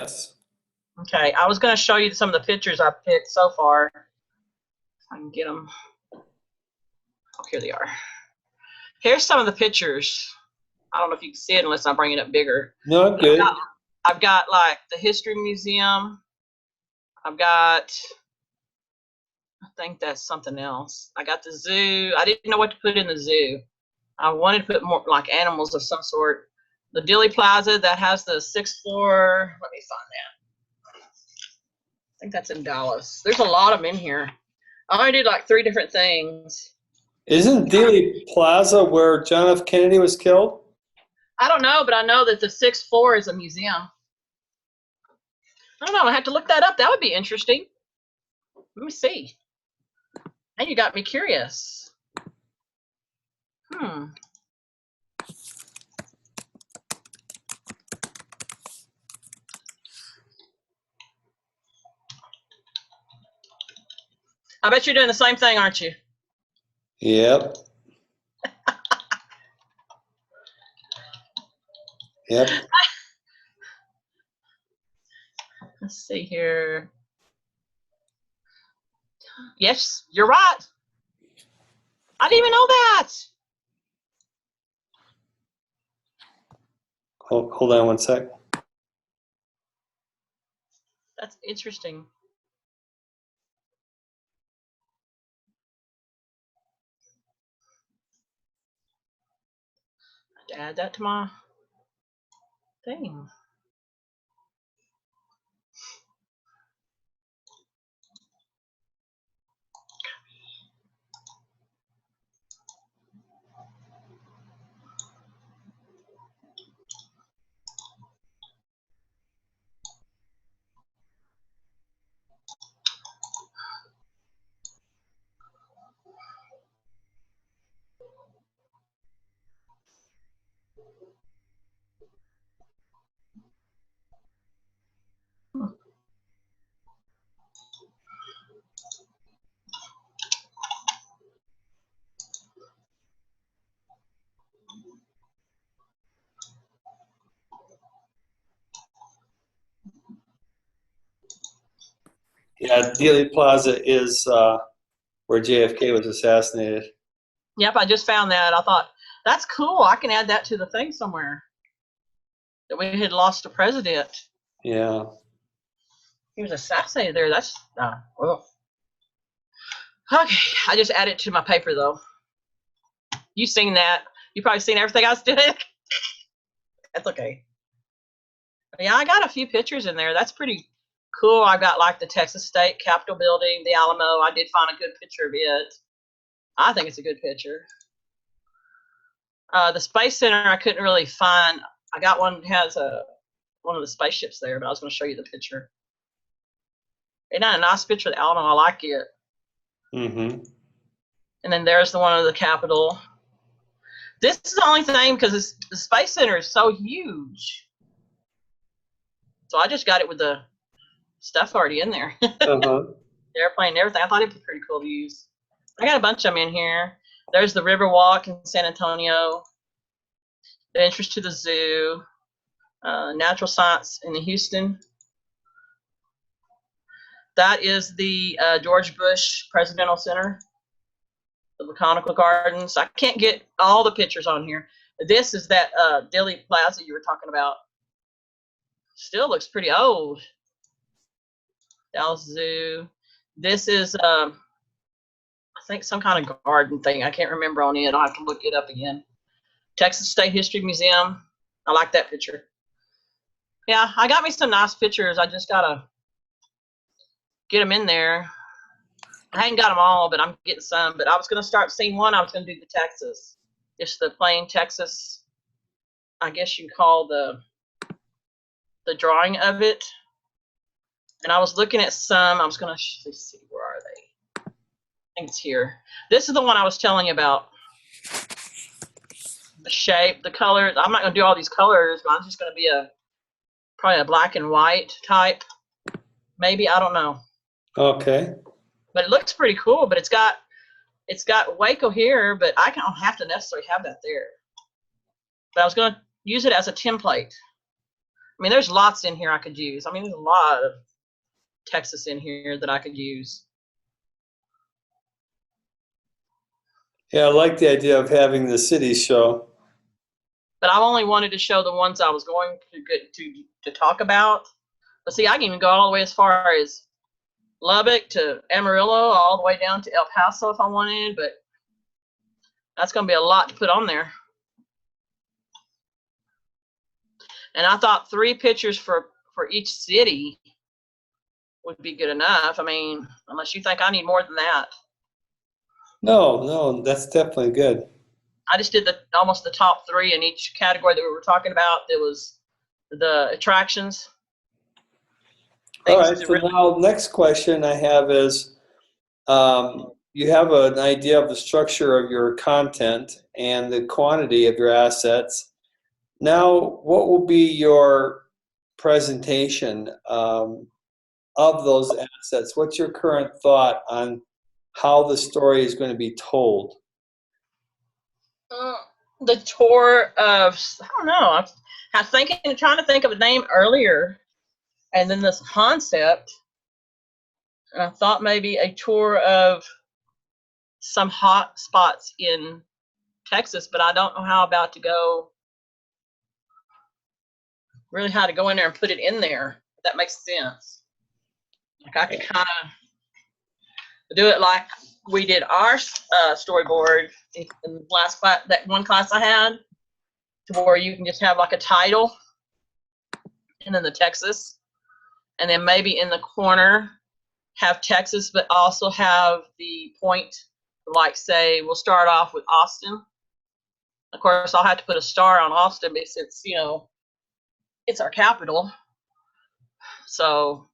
Yes. Okay, I was going to show you some of the pictures I picked so far. If I can get them. Oh, here they are. Here's some of the pictures. I don't know if you can see it unless I bring it up bigger. No, I'm good. I've got like the History Museum. I've got, I think that's something else. I got the zoo. I didn't know what to put in the zoo. I wanted to put more like animals of some sort. The Dilly Plaza that has the 6th floor. Let me find that. I think that's in Dallas. There's a lot of them in here. I only did like 3 different things. Isn't Dealey Plaza where John F. Kennedy was killed? I don't know, but I know that the 6th floor is a museum. I don't know. I have to look that up. That would be interesting. Let me see. And you got me curious. I bet you're doing the same thing, aren't you? Yep. Yep. Let's see here. Yes, you're right. I didn't even know that. Hold on one sec. That's interesting. I have to add that to my thing. Yeah, Dealey Plaza is where JFK was assassinated. Yep, I just found that. I thought, that's cool. I can add that to the thing somewhere. That we had lost a president. Yeah. He was assassinated there. That's, well. Okay, I just added it to my paper, though. You've seen that. You've probably seen everything I was doing. That's okay. But yeah, I got a few pictures in there. That's pretty cool. I got like the Texas State Capitol building, the Alamo. I did find a good picture of it. I think it's a good picture. The Space Center, I couldn't really find. I got one that has one of the spaceships there, but I was going to show you the picture. Isn't that a nice picture of the Alamo? I like it. Mm-hmm. And then there's the one of the Capitol. This is the only thing because the Space Center is so huge. So I just got it with the stuff already in there. Uh-huh. The airplane and everything. I thought it'd be pretty cool to use. I got a bunch of them in here. There's the Riverwalk in San Antonio. The entrance to the zoo. Natural Science in Houston. That is the George Bush Presidential Center. The Botanical Gardens. I can't get all the pictures on here. This is that Dilly Plaza you were talking about. Still looks pretty old. Dallas Zoo. This is, I think, some kind of garden thing. I can't remember on it. I'll have to look it up again. Texas State History Museum. I like that picture. Yeah, I got me some nice pictures. I just got to get them in there. I hadn't got them all, but I'm getting some. But I was going to start seeing one. I was going to do the Texas. Just the plain Texas, I guess you call the drawing of it. And I was looking at some. I was going to see, where are they? I think it's here. This is the one I was telling you about. The shape, the colors. I'm not going to do all these colors, but I'm just going to be probably a black and white type. Maybe, I don't know. Okay. But it looks pretty cool. But it's got Waco here, but I don't have to necessarily have that there. But I was going to use it as a template. mean, there's lots in here I could use. I mean, there's a lot of Texas in here that I could use. Yeah, I like the idea of having the cities show. But I only wanted to show the ones I was going to get to talk about. But see, I can even go all the way as far as Lubbock to Amarillo, all the way down to El Paso if I wanted, but that's going to be a lot to put on there. And I thought 3 pictures for each city would be good enough. I mean, unless you think I need more than that. No, that's definitely good. I just did almost the top 3 in each category that we were talking about. There was the attractions. All right, so now next question I have is, you have an idea of the structure of your content and the quantity of your assets. Now, what will be your presentation of those assets? What's your current thought on how the story is going to be told? The tour of, I don't know, I was trying to think of a name earlier, and then this concept, and I thought maybe a tour of some hot spots in Texas, but I don't know how about to go, really how to go in there and put it in there, if that makes sense. Like I could kind of do it like we did our storyboard in the last class, that one class I had, to where you can just have like a title and then the Texas, and then maybe in the corner have Texas, but also have the point, like say we'll start off with Austin. Of course, I'll have to put a star on Austin since, you know, it's our capital. So,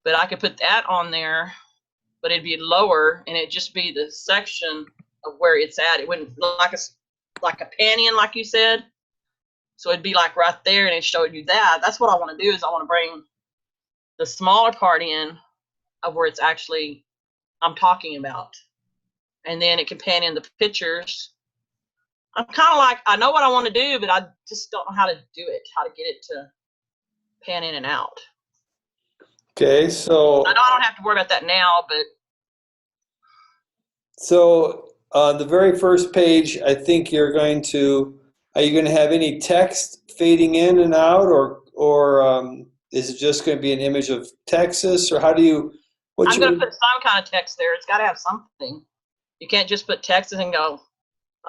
but I could put that on there, but it'd be lower, and it'd just be the section of where it's at. It wouldn't like a pan-in, like you said. So it'd be like right there, and it showed you that. That's what I want to do, is I want to bring the smaller part in of where it's actually I'm talking about. And then it can pan in the pictures. I'm kind of like, I know what I want to do, but I just don't know how to do it, how to get it to pan in and out. Okay, so I know I don't have to worry about that now, but so the very first page, I think are you going to have any text fading in and out, or is it just going to be an image of Texas, or how do you? I'm going to put some kind of text there. It's got to have something. You can't just put Texas and go,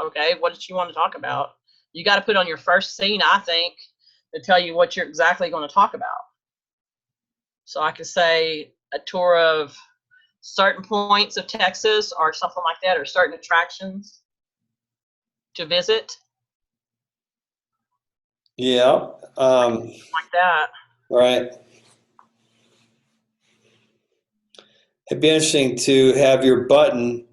okay, what did you want to talk about? You got to put on your first scene, I think, to tell you what you're exactly going to talk about. So I could say a tour of certain points of Texas or something like that, or certain attractions to visit. Yeah. Like that. Right. It'd be interesting to have your button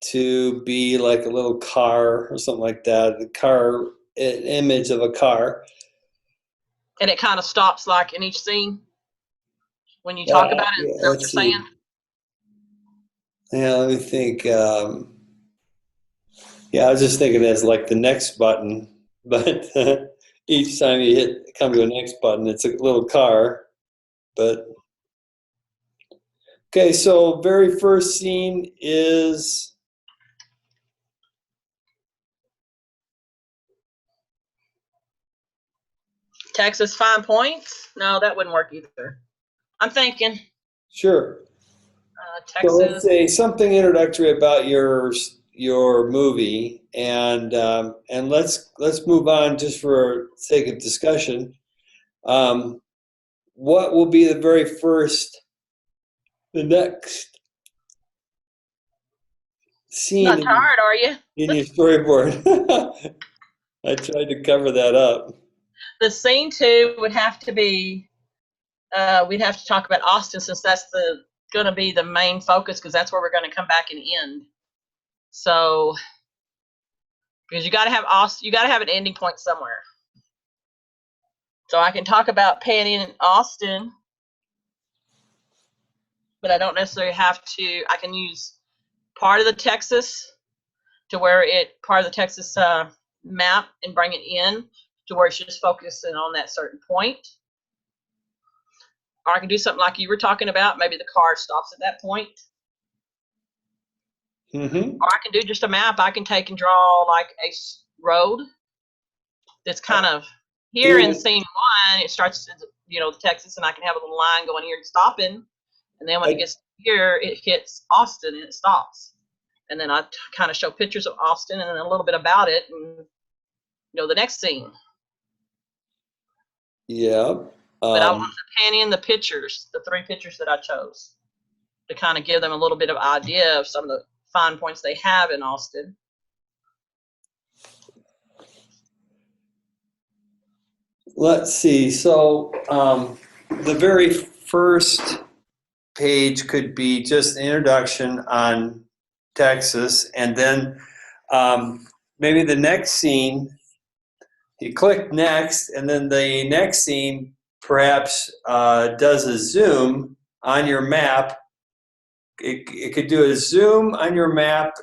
to be like a little car or something like that. The car, an image of a car. And it kind of stops like in each scene when you talk about it. Yeah, Is that what you're saying? Yeah, let me think. Yeah, I was just thinking as like the next button, but each time you come to a next button, it's a little car. But okay, so very first scene is Texas fine points? No, that wouldn't work either. I'm thinking. sure. Texas. So let's say something introductory about your movie, and let's move on just for sake of discussion. What will be the very first, the next scene? Not tired, are you? In your storyboard? I tried to cover that up. The scene 2 would have to be. We'd have to talk about Austin, since that's going to be the main focus, because that's where we're going to come back and end. So, because you got to have Austin, you got to have an ending point somewhere. So I can talk about panning in Austin, but I don't necessarily have to. I can use part of the Texas to where part of the Texas map and bring it in to where it's just focusing on that certain point. Or I can do something like you were talking about. Maybe the car stops at that point. Mm-hmm. Or I can do just a map. I can take and draw like a road that's kind of here in scene one. It starts, Texas, and I can have a little line going here and stopping. And then when it gets here, it hits Austin and it stops. And then I kind of show pictures of Austin and then a little bit about it, and the next scene. Yeah. But I want to pan in the pictures, the 3 pictures that I chose, to kind of give them a little bit of idea of some of the fine points they have in Austin. Let's see. So the very first page could be just an introduction on Texas, and then maybe the next scene, you click next, and then the next scene perhaps does a zoom on your map. It could do a zoom on your map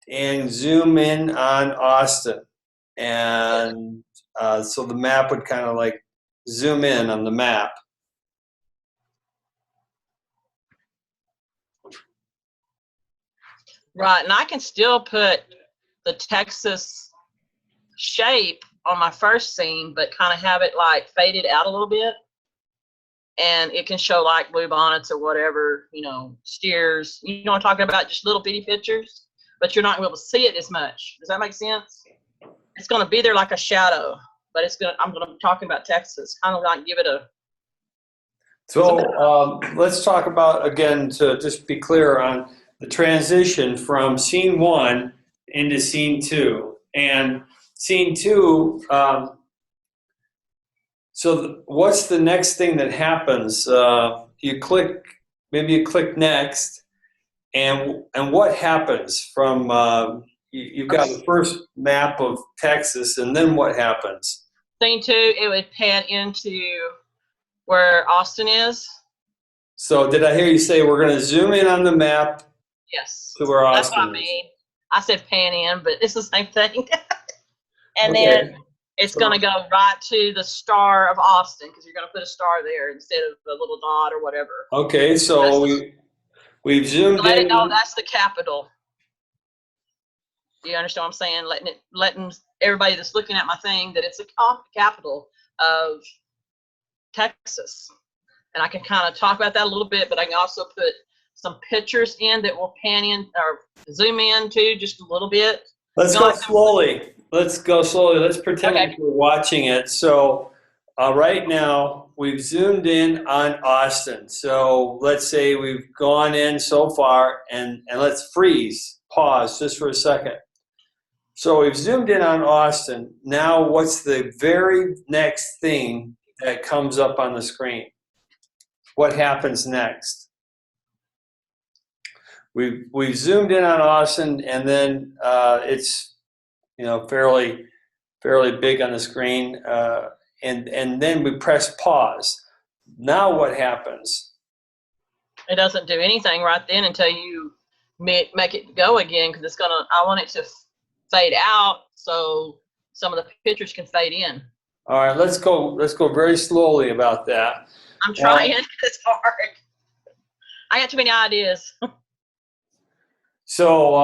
and zoom in on Austin. And so the map would kind of like zoom in on the map. Right, and I can still put the Texas shape on my first scene, but kind of have it like faded out a little bit. And it can show like blue bonnets or whatever, steers. You know what I'm talking about? Just little bitty pictures, but you're not going to be able to see it as much. Does that make sense? It's going to be there like a shadow, but I'm going to be talking about Texas, kind of like give it a. So let's talk about, again, to just be clear on the transition from scene 1 into scene 2. And scene 2, so what's the next thing that happens? You click next, and what happens from, you've got the first map of Texas, and then what happens? Scene 2, it would pan into where Austin is. So did I hear you say we're going to zoom in on the map? Yes. To where Austin is. That's what I mean. I said pan in, but it's the same thing. And then it's going to go right to the star of Austin, because you're going to put a star there instead of a little dot or whatever. Okay, so we've zoomed in. Let it know that's the capital. Do you understand what I'm saying? Letting everybody that's looking at my thing that it's the capital of Texas. And I can kind of talk about that a little bit, but I can also put some pictures in that will pan in or zoom in to just a little bit. Let's go slowly. Let's go slowly. Let's pretend like we're watching it. So right now we've zoomed in on Austin. So let's say we've gone in so far, and let's pause just for a second. So we've zoomed in on Austin. Now what's the very next thing that comes up on the screen? What happens next? We've zoomed in on Austin, and then it's fairly big on the screen, and then we press pause. Now what happens? It doesn't do anything right then until you make it go again, because I want it to fade out so some of the pictures can fade in. All right, let's go very slowly about that. I'm trying. It's hard. I got too many ideas. So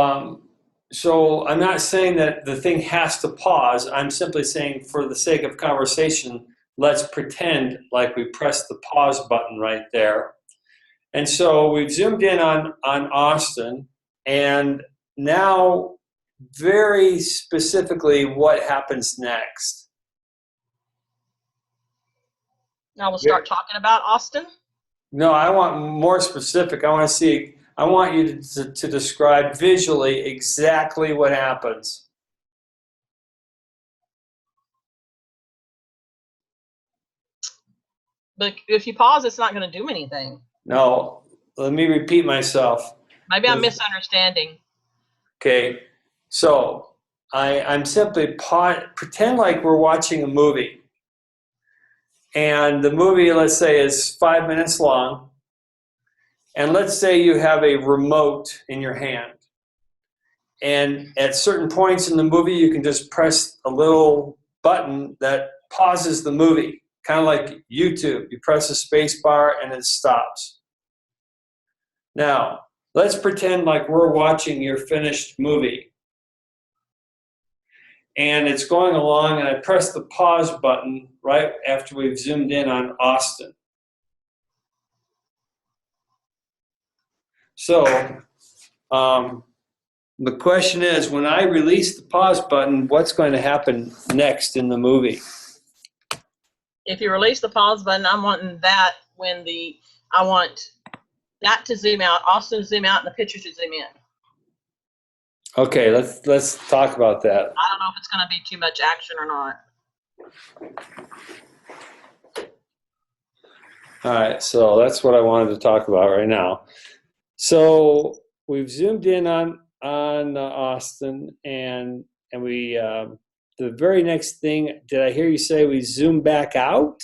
I'm not saying that the thing has to pause. I'm simply saying, for the sake of conversation, let's pretend like we pressed the pause button right there. And so we've zoomed in on Austin, and now very specifically what happens next? Now we'll start talking about Austin. No, I want more specific. I want you to describe visually exactly what happens. But if you pause, it's not going to do anything. No, let me repeat myself. Maybe I'm misunderstanding. Okay, so I'm simply pretend like we're watching a movie. And the movie, let's say, is 5 minutes long. And let's say you have a remote in your hand. And at certain points in the movie, you can just press a little button that pauses the movie, kind of like YouTube. You press the space bar and it stops. Now, let's pretend like we're watching your finished movie. And it's going along, and I press the pause button right after we've zoomed in on Austin. So the question is, when I release the pause button, what's going to happen next in the movie? If you release the pause button, I'm wanting that when I want that to zoom out, Austin to zoom out, and the picture to zoom in. Okay, let's talk about that. I don't know if it's going to be too much action or not. All right, so that's what I wanted to talk about right now. So we've zoomed in on Austin, and we the very next thing, did I hear you say we zoom back out?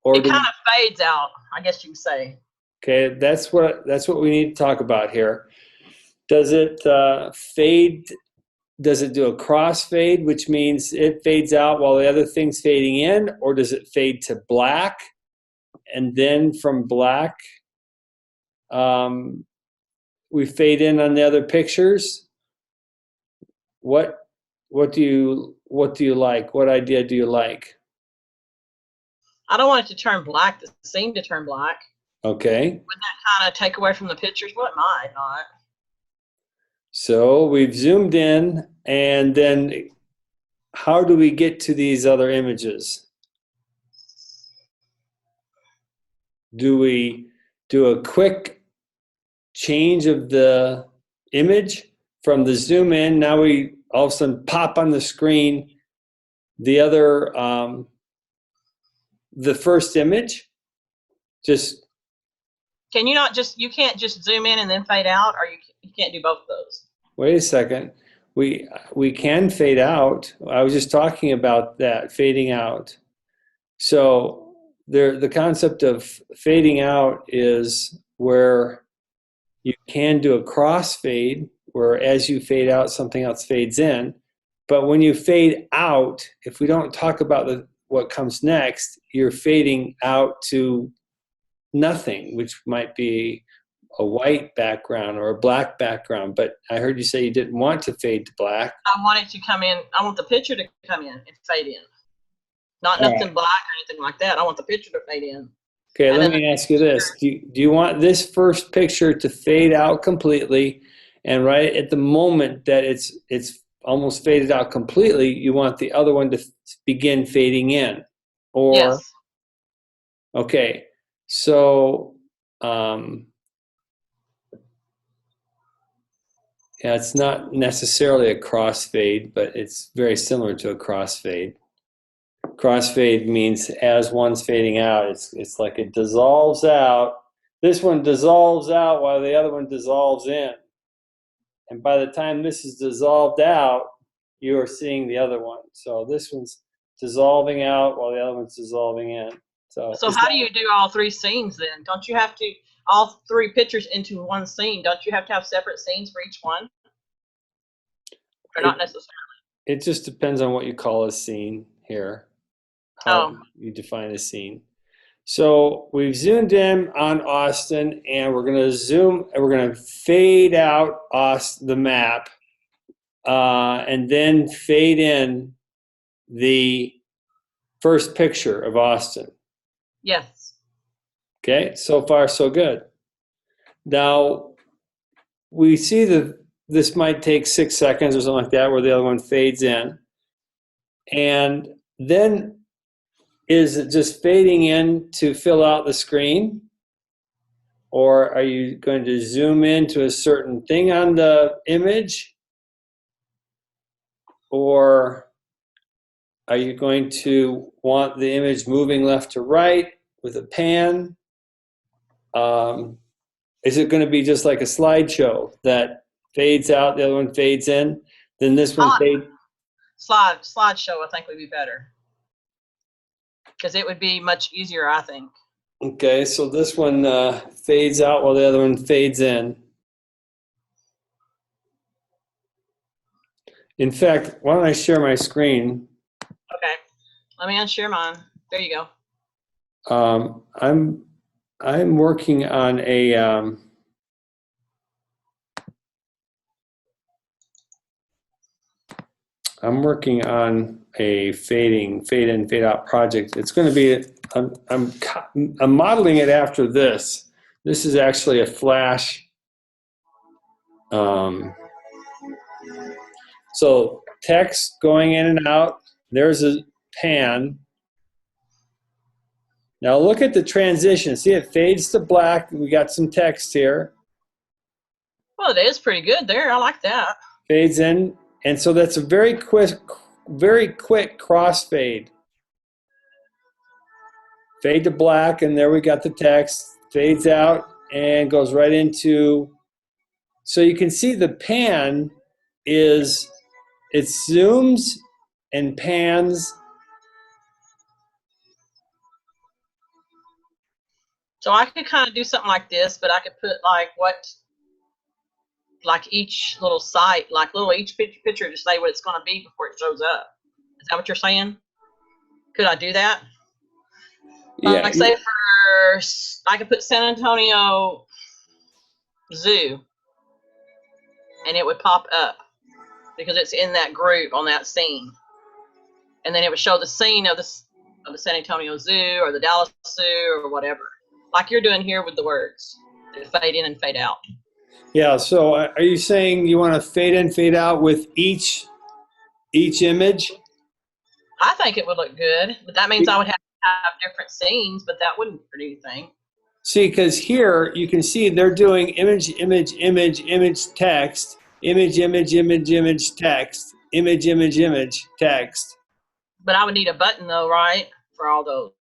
Or it kind of fades out, I guess you can say. Okay, that's what we need to talk about here. Does it fade? Does it do a crossfade, which means it fades out while the other thing's fading in, or does it fade to black, and then from black we fade in on the other pictures? What do you like? What idea do you like? I don't want it to turn black. The scene to turn black. Okay. Would that kind of take away from the pictures? Well, it might not. So we've zoomed in, and then how do we get to these other images? Do we do a quick change of the image from the zoom in? Now we all of a sudden pop on the screen the other, the first image. Just can you not just, you can't just zoom in and then fade out, or you can't do both of those? Wait a second. We can fade out. I was just talking about that, fading out. So the concept of fading out is where you can do a crossfade, where as you fade out, something else fades in. But when you fade out, if we don't talk about what comes next, you're fading out to nothing, which might be a white background or a black background. But I heard you say you didn't want to fade to black. I want it to come in. I want the picture to come in and fade in. Not nothing black or anything like that. I want the picture to fade in. Okay, let me ask you this. Do you want this first picture to fade out completely, and right at the moment that it's almost faded out completely, you want the other one to begin fading in? Or, yes. Okay, so yeah, it's not necessarily a crossfade, but it's very similar to a crossfade. Crossfade means as one's fading out, it's like it dissolves out. This one dissolves out while the other one dissolves in. And by the time this is dissolved out, you are seeing the other one. So this one's dissolving out while the other one's dissolving in. So how do you do all three scenes then? Don't you have to, all three pictures into one scene, don't you have to have separate scenes for each one? Or not necessarily? It just depends on what you call a scene here. How you define a scene. So we've zoomed in on Austin, and we're going to fade out the map, and then fade in the first picture of Austin. Yes. Okay, so far so good. Now we see this might take 6 seconds or something like that, where the other one fades in, and then is it just fading in to fill out the screen? Or are you going to zoom into a certain thing on the image? Or are you going to want the image moving left to right with a pan? Is it going to be just like a slideshow that fades out, the other one fades in, then this one fades? Slideshow I think would be better, because it would be much easier, I think. Okay, so this one fades out while the other one fades in. In fact, why don't I share my screen? Okay. Let me unshare mine. There you go. I'm working on a fade in, fade out project. It's going to be, I'm modeling it after this. This is actually a flash. So text going in and out. There's a pan. Now look at the transition. See, it fades to black. We got some text here. Well, it is pretty good there. I like that. Fades in, and so that's a very quick crossfade. Fade to black, and there we got the text. Fades out and goes right into. So you can see the pan is, it zooms and pans. So I could kind of do something like this, but I could put like each little site, like each picture to say what it's going to be before it shows up. Is that what you're saying? Could I do that? Yeah. Like say I could put San Antonio Zoo, and it would pop up because it's in that group on that scene, and then it would show the scene of the San Antonio Zoo or the Dallas Zoo or whatever, like you're doing here with the words. They fade in and fade out. Yeah, so are you saying you want to fade in, fade out with each image? I think it would look good, but that means I would have to have different scenes, but that wouldn't do anything. See, because here you can see they're doing image, image, image, image, text, image, image, image, image, text, image, image, image, text. But I would need a button though, right, for all those?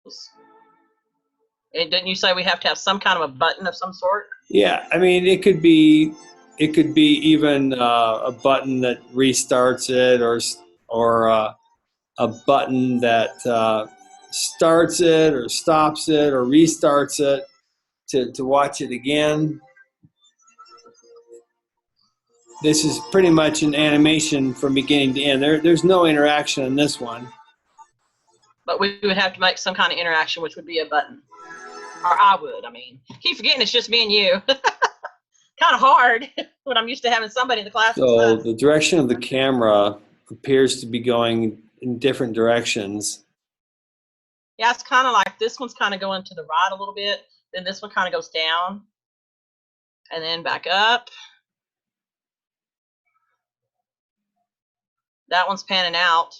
And didn't you say we have to have some kind of a button of some sort? Yeah, I mean it could be even a button that restarts it, or a button that starts it or stops it or restarts it to watch it again. This is pretty much an animation from beginning to end. There's no interaction in this one. But we would have to make some kind of interaction, which would be a button. Or I would, I mean. Keep forgetting it's just me and you. Kind of hard when I'm used to having somebody in the class. So the direction of the camera appears to be going in different directions. Yeah, it's kind of like this one's kind of going to the right a little bit. Then this one kind of goes down. And then back up. That one's panning out.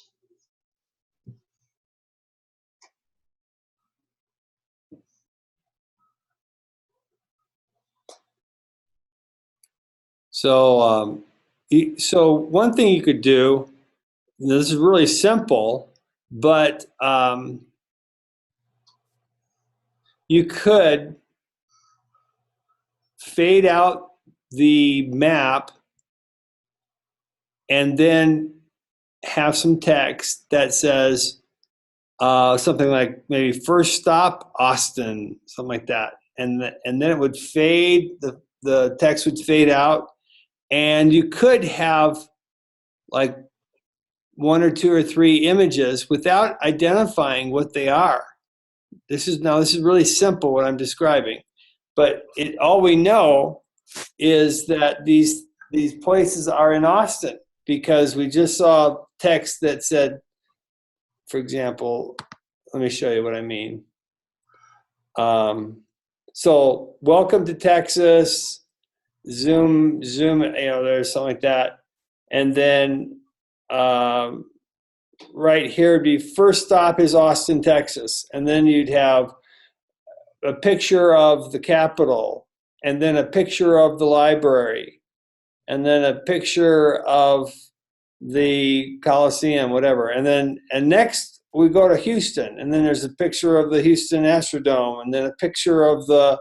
So, so one thing you could do, this is really simple, but you could fade out the map and then have some text that says something like maybe first stop Austin, something like that, and then it would fade, the text would fade out, and you could have like one or two or three images without identifying what they are. This is really simple what I'm describing, but all we know is that these places are in Austin because we just saw text that said, for example, let me show you what I mean. So welcome to Texas, Zoom, there's something like that. And then right here would be first stop is Austin, Texas. And then you'd have a picture of the Capitol, and then a picture of the library, and then a picture of the Coliseum, whatever. And next we go to Houston, and then there's a picture of the Houston Astrodome, and then a picture of the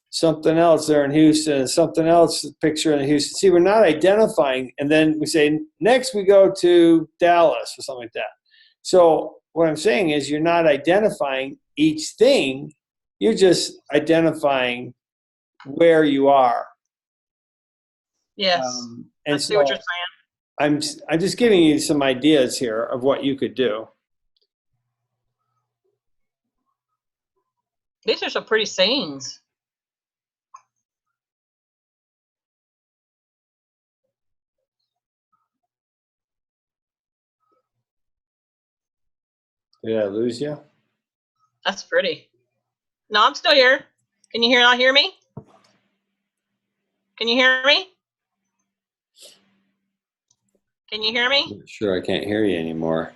something else there in Houston, and something else, a picture in Houston. See, we're not identifying, and then we say, next we go to Dallas or something like that. So what I'm saying is you're not identifying each thing, you're just identifying where you are. Yes, and I see what you're saying. I'm just giving you some ideas here of what you could do. These are some pretty scenes. Did I lose you? That's pretty. No, I'm still here. Can you not hear me? Can you hear me? Can you hear me? Sure, I can't hear you anymore.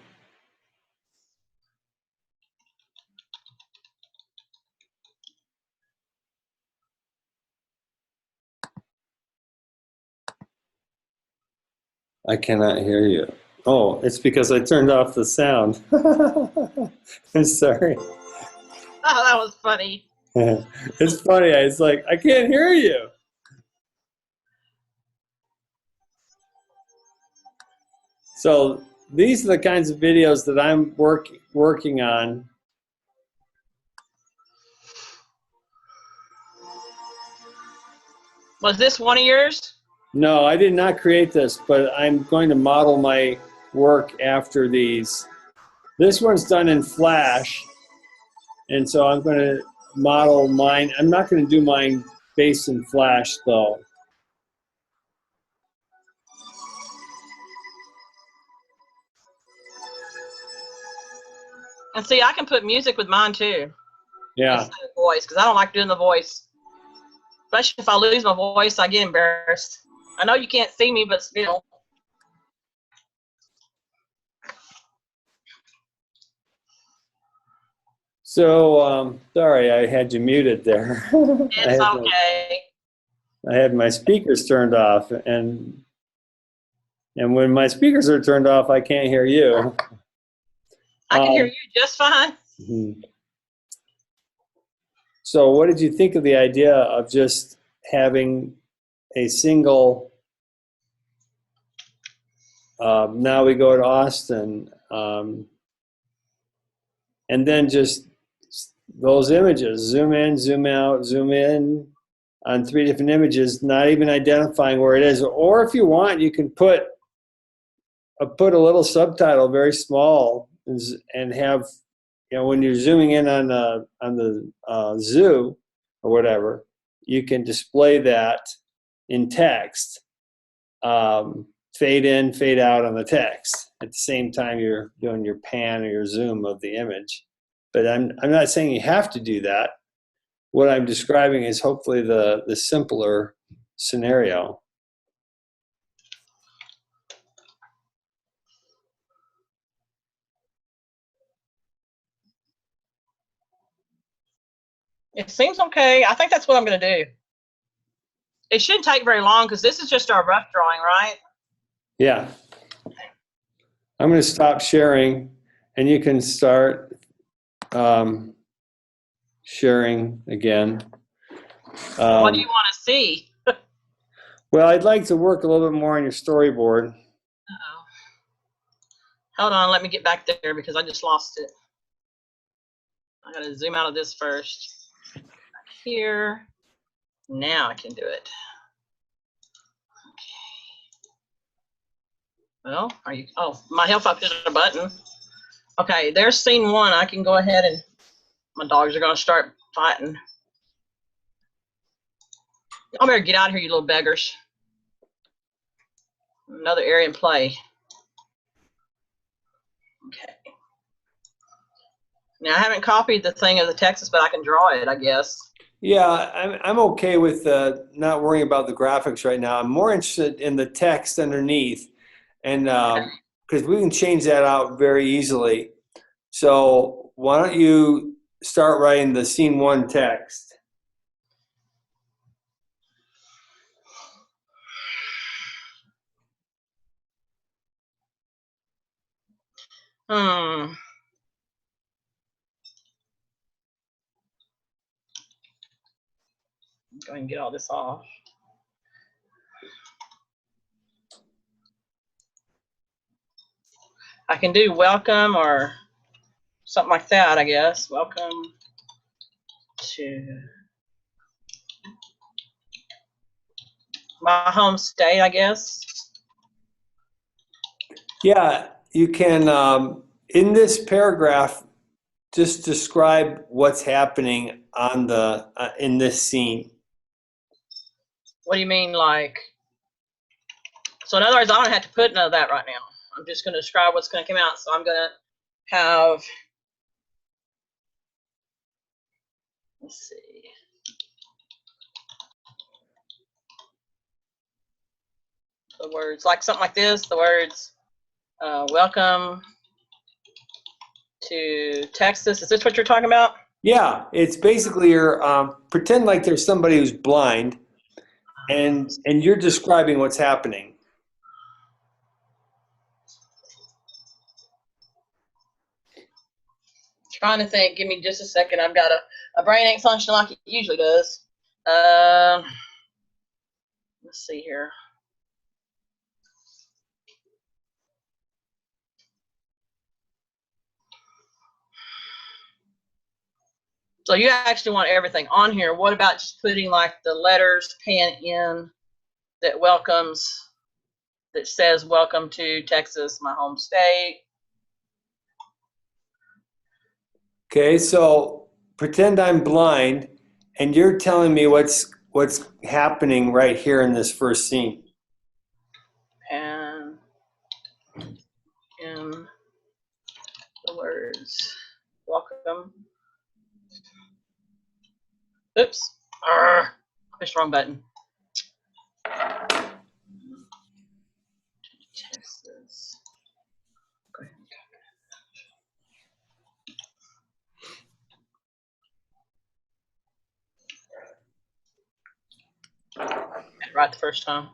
I cannot hear you. Oh, it's because I turned off the sound. I'm sorry. Oh, that was funny. It's funny. It's like, I can't hear you. So these are the kinds of videos that I'm working on. Was this one of yours? No, I did not create this, but I'm going to model my work after these. This one's done in Flash, and so I'm going to model mine. I'm not going to do mine based in Flash, though. And see, I can put music with mine too. Yeah. Instead of voice, because I don't like doing the voice. Especially if I lose my voice, I get embarrassed. I know you can't see me, but still. So, sorry, I had you muted there. It's okay. I had my speakers turned off, and when my speakers are turned off, I can't hear you. I can hear you just fine. So what did you think of the idea of just having a single, now we go to Austin, and then just those images, zoom in, zoom out, zoom in on 3 different images, not even identifying where it is. Or if you want, you can put a little subtitle very small and have, when you're zooming in on the zoo or whatever, you can display that in text, fade in, fade out on the text at the same time you're doing your pan or your zoom of the image. But I'm not saying you have to do that. What I'm describing is hopefully the simpler scenario. It seems okay. I think that's what I'm going to do. It shouldn't take very long because this is just our rough drawing, right? Yeah. I'm going to stop sharing, and you can start sharing again. What do you want to see? Well, I'd like to work a little bit more on your storyboard. Uh-oh. Hold on, let me get back there because I just lost it. I got to zoom out of this first. Back here. Now I can do it. Okay. Well, are you? Oh, my help up is a button. Okay, there's scene 1. I can go ahead and my dogs are going to start fighting. Y'all better get out of here, you little beggars. Another area in play. Okay. Now I haven't copied the thing of the Texas, but I can draw it, I guess. Yeah, I'm okay with not worrying about the graphics right now. I'm more interested in the text underneath, and because we can change that out very easily. So why don't you start writing the scene 1 text? Go ahead and get all this off. I can do welcome or something like that, I guess. Welcome to my home state, I guess. Yeah, you can, in this paragraph, just describe what's happening on the in this scene. What do you mean, like? So in other words, I don't have to put none of that right now. I'm just going to describe what's going to come out. So I'm going to have, let's see. The words, like something like this, the words, welcome to Texas. Is this what you're talking about? Yeah, it's basically you're pretend like there's somebody who's blind, and you're describing what's happening. Trying to think. Give me just a second. I've got a brain ain't functioning like it usually does. Let's see here. So you actually want everything on here. What about just putting like the letters pan in that welcomes, that says welcome to Texas, my home state? Okay, so pretend I'm blind, and you're telling me what's happening right here in this first scene. And in the words, welcome. Oops. Pushed the wrong button. Texas. Go ahead. Right the first time.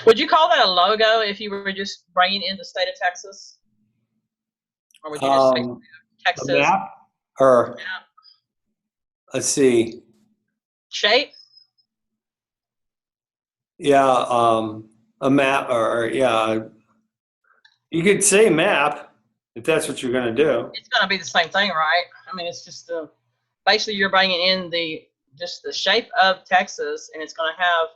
Would you call that a logo if you were just bringing in the state of Texas? Or would you just say Texas? A map? Or, let's see. Shape? Yeah, a map, or yeah. You could say map, if that's what you're going to do. It's going to be the same thing, right? I mean, it's just basically you're bringing in just the shape of Texas, and it's going to have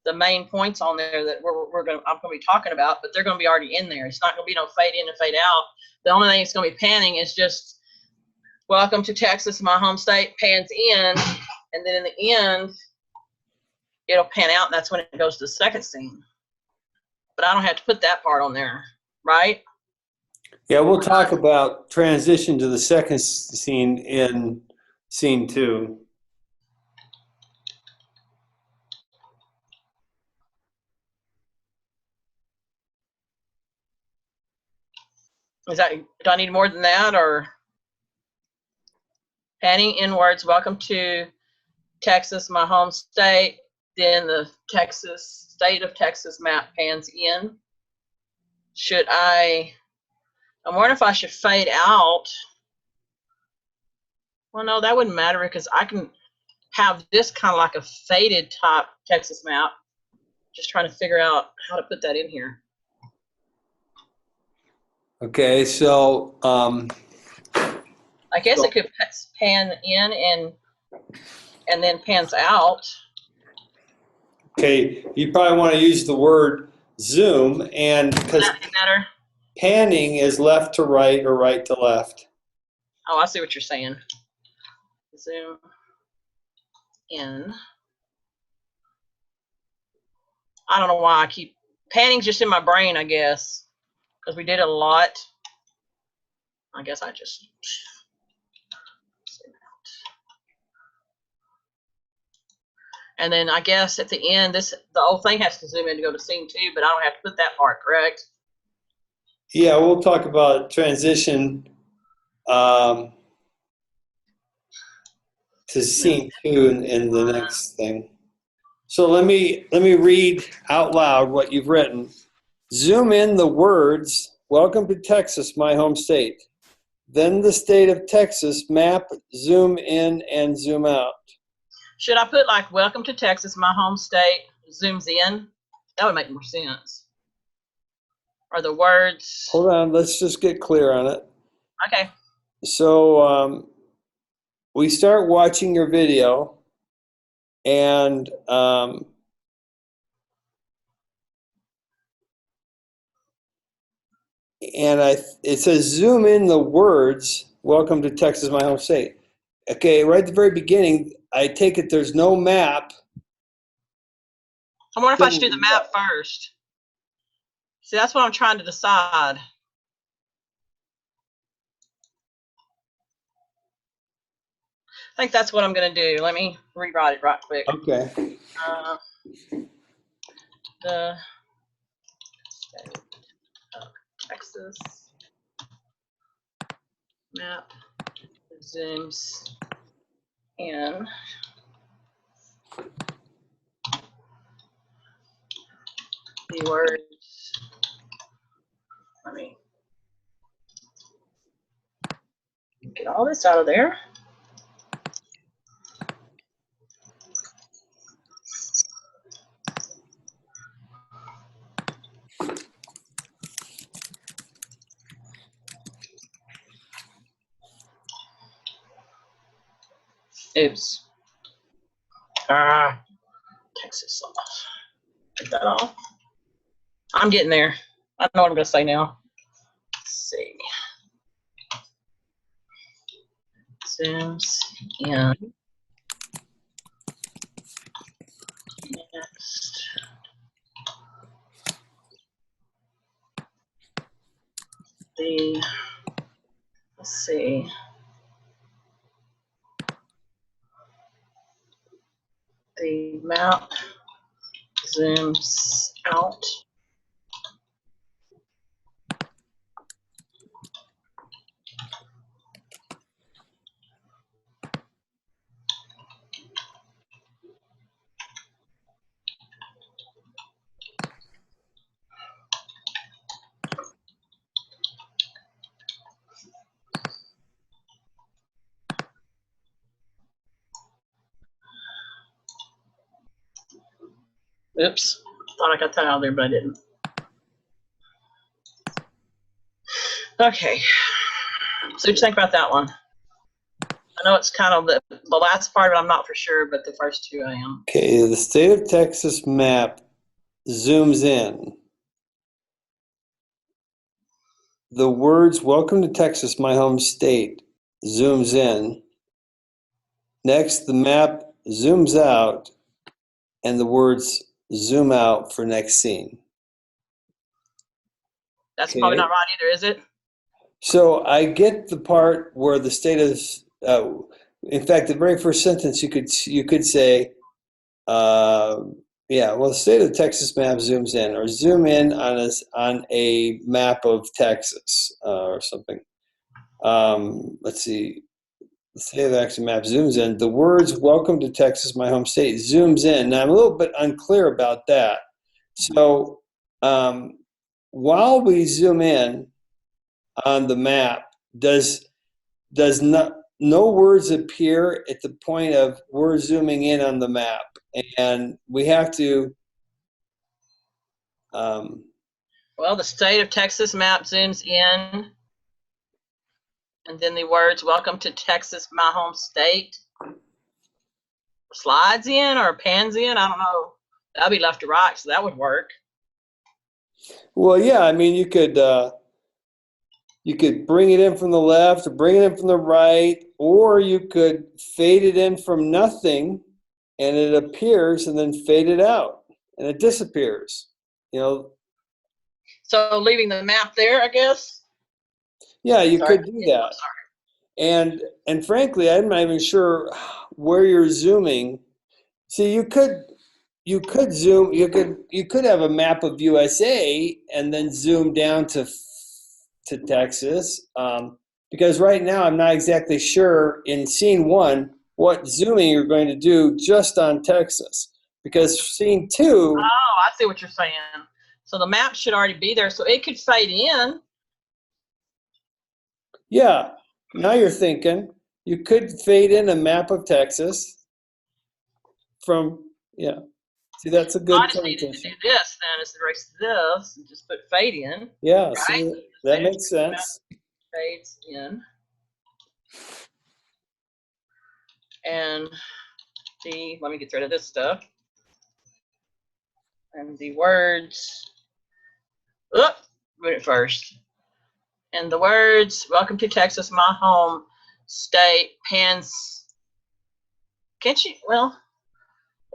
the main points on there that I'm going to be talking about, but they're going to be already in there. It's not going to be no fade in and fade out. The only thing it's going to be panning is just welcome to Texas, my home state, pans in, and then in the end, it'll pan out, and that's when it goes to the second scene. But I don't have to put that part on there, right? Yeah, we'll talk about transition to the second scene in scene 2. Do I need more than that, or panning inwards, welcome to Texas, my home state, then the state of Texas map pans in. I'm wondering if I should fade out. Well, no, that wouldn't matter because I can have this kind of like a faded top Texas map. Just trying to figure out how to put that in here. Okay, so I guess it could pan in and then pans out. Okay, you probably want to use the word zoom, and because panning is left to right or right to left. Oh, I see what you're saying. Zoom in. I don't know why I keep panning's just in my brain, I guess, because we did it a lot. I guess I just zoom out. And then I guess at the end, the whole thing has to zoom in to go to scene 2, but I don't have to put that part, correct? Yeah, we'll talk about transition to scene 2 in the next thing. So let me read out loud what you've written. Zoom in the words, welcome to Texas, my home state. then the state of Texas map, zoom in and zoom out. Should I put like "Welcome to Texas, my home state"? Zooms in. That would make more sense. Or the words. Hold on, let's just get clear on it. Okay. So we start watching your video, and it says zoom in the words, "Welcome to Texas, my home state." Okay, right at the very beginning, I take it there's no map. I wonder if I should do the map first. See, that's what I'm trying to decide. I think that's what I'm going to do. Let me rewrite it right quick. Okay. The state of Texas map zooms in. The words. Let me get all this out of there. Oops. Texas off. Take that off. I'm getting there. I know what I'm going to say now. Let's see. Zooms in. Next. Let's see. The map zooms out. Oops. Thought I got that out of there, but I didn't. Okay. So what you think about that one? I know it's kind of the last part of it I'm not for sure, but the first two I am. Okay, the state of Texas map zooms in. The words "Welcome to Texas, my home state" zooms in. Next, the map zooms out, and the words zoom out for next scene. That's probably not right either, is it? So I get the part where the state is. In fact, the very first sentence you could say, yeah. Well, the state of Texas map zooms in, or zoom in on a map of Texas, or something. Let's see. The state of Texas map zooms in. The words "Welcome to Texas, my home state" zooms in. Now I'm a little bit unclear about that. So while we zoom in on the map, does no words appear at the point of we're zooming in on the map, and we have to. Well, the state of Texas map zooms in, and then the words "Welcome to Texas, my home state" slides in or pans in. I don't know. That'll be left to right, so that would work. Well, yeah. I mean, you could bring it in from the left, or bring it in from the right, or you could fade it in from nothing, and it appears, and then fade it out, and it disappears. You know. So leaving the map there, I guess. Yeah, you could do that. And frankly, I'm not even sure where you're zooming. See, you could zoom. You could have a map of USA and then zoom down to Texas. Because right now I'm not exactly sure in scene 1 what zooming you're going to do just on Texas. Because scene 2. Oh, I see what you're saying. So the map should already be there, so it could fade in. Yeah, now you're thinking. You could fade in a map of Texas from, yeah. See, that's a So I good just needed to do transition. this then, is the rest of this, and just put fade in, Yeah, right? see, The that state of makes Texas map sense. fades in, and let me get rid of this stuff, and the words. Oop, put it first. And the words, welcome to Texas, my home state, pans. Can't you? Well,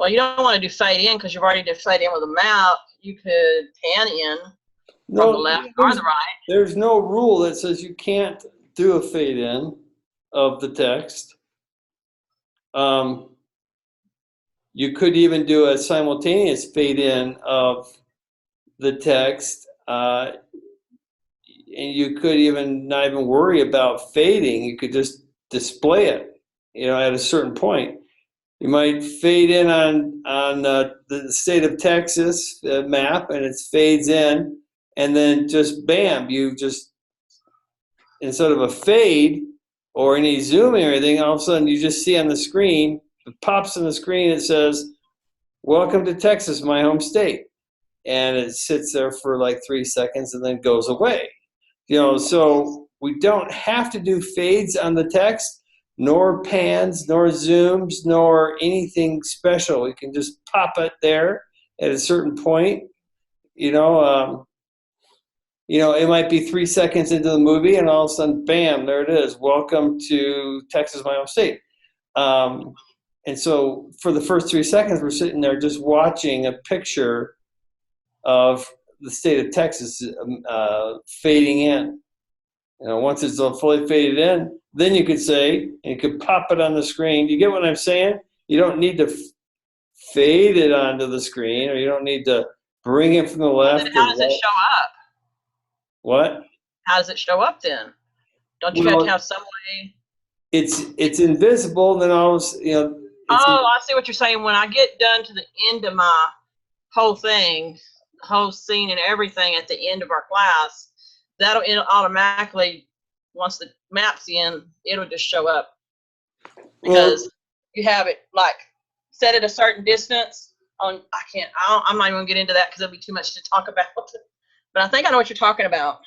you don't want to do fade in because you've already did fade in with a map. You could pan in from the No, left or the right. there's no rule that says you can't do a fade in of the text. You could even do a simultaneous fade in of the text, and you could even not even worry about fading. You could just display it, at a certain point. You might fade in on the state of Texas map, and it fades in, and then just bam, you just, instead of a fade or any zooming or anything, all of a sudden you just see on the screen, it pops on the screen, it says, "Welcome to Texas, my home state." And it sits there for like 3 seconds and then goes away. So we don't have to do fades on the text, nor pans, nor zooms, nor anything special. We can just pop it there at a certain point. It might be 3 seconds into the movie, and all of a sudden, bam, there it is. Welcome to Texas, my home state. And so for the first 3 seconds, we're sitting there just watching a picture of the state of Texas fading in. Once it's fully faded in, then you could say, and you could pop it on the screen. Do you get what I'm saying? You don't need to fade it onto the screen, or you don't need to bring it from the left. Then how does it show up? What? How does it show up then? Don't you have to have some way? It's invisible. Then I see what you're saying. When I get done to the end of my whole thing, the whole scene and everything at the end of our class, it'll automatically, once the map's in, it'll just show up because you have it like set at a certain distance. I'm not even gonna get into that because it'll be too much to talk about. But I think I know what you're talking about.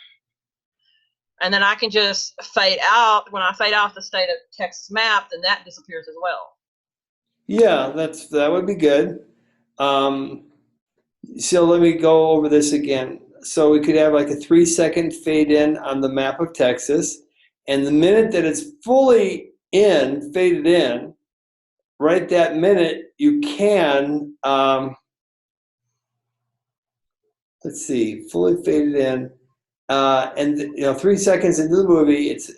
And then I can just fade out. When I fade out the state of Texas map, then that disappears as well. Yeah, that would be good. So let me go over this again. So we could have like a 3-second fade in on the map of Texas, and the minute that it's fully faded in, right that minute you can, let's see, fully faded in, and 3 seconds into the movie, it's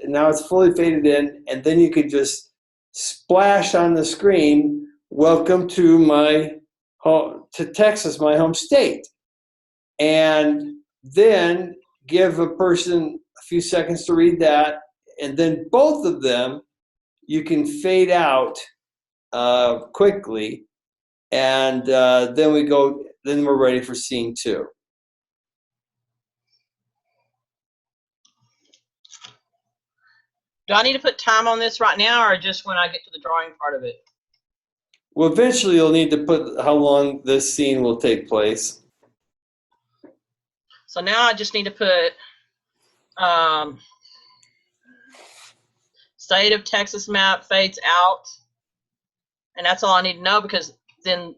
fully faded in, and then you could just splash on the screen, "Welcome to Texas, my home state," and then give a person a few seconds to read that, and then both of them you can fade out quickly, and then we're ready for scene 2. Do I need to put time on this right now, or just when I get to the drawing part of it? Well, eventually you'll need to put how long this scene will take place. So now I just need to put state of Texas map fades out, and that's all I need to know, because then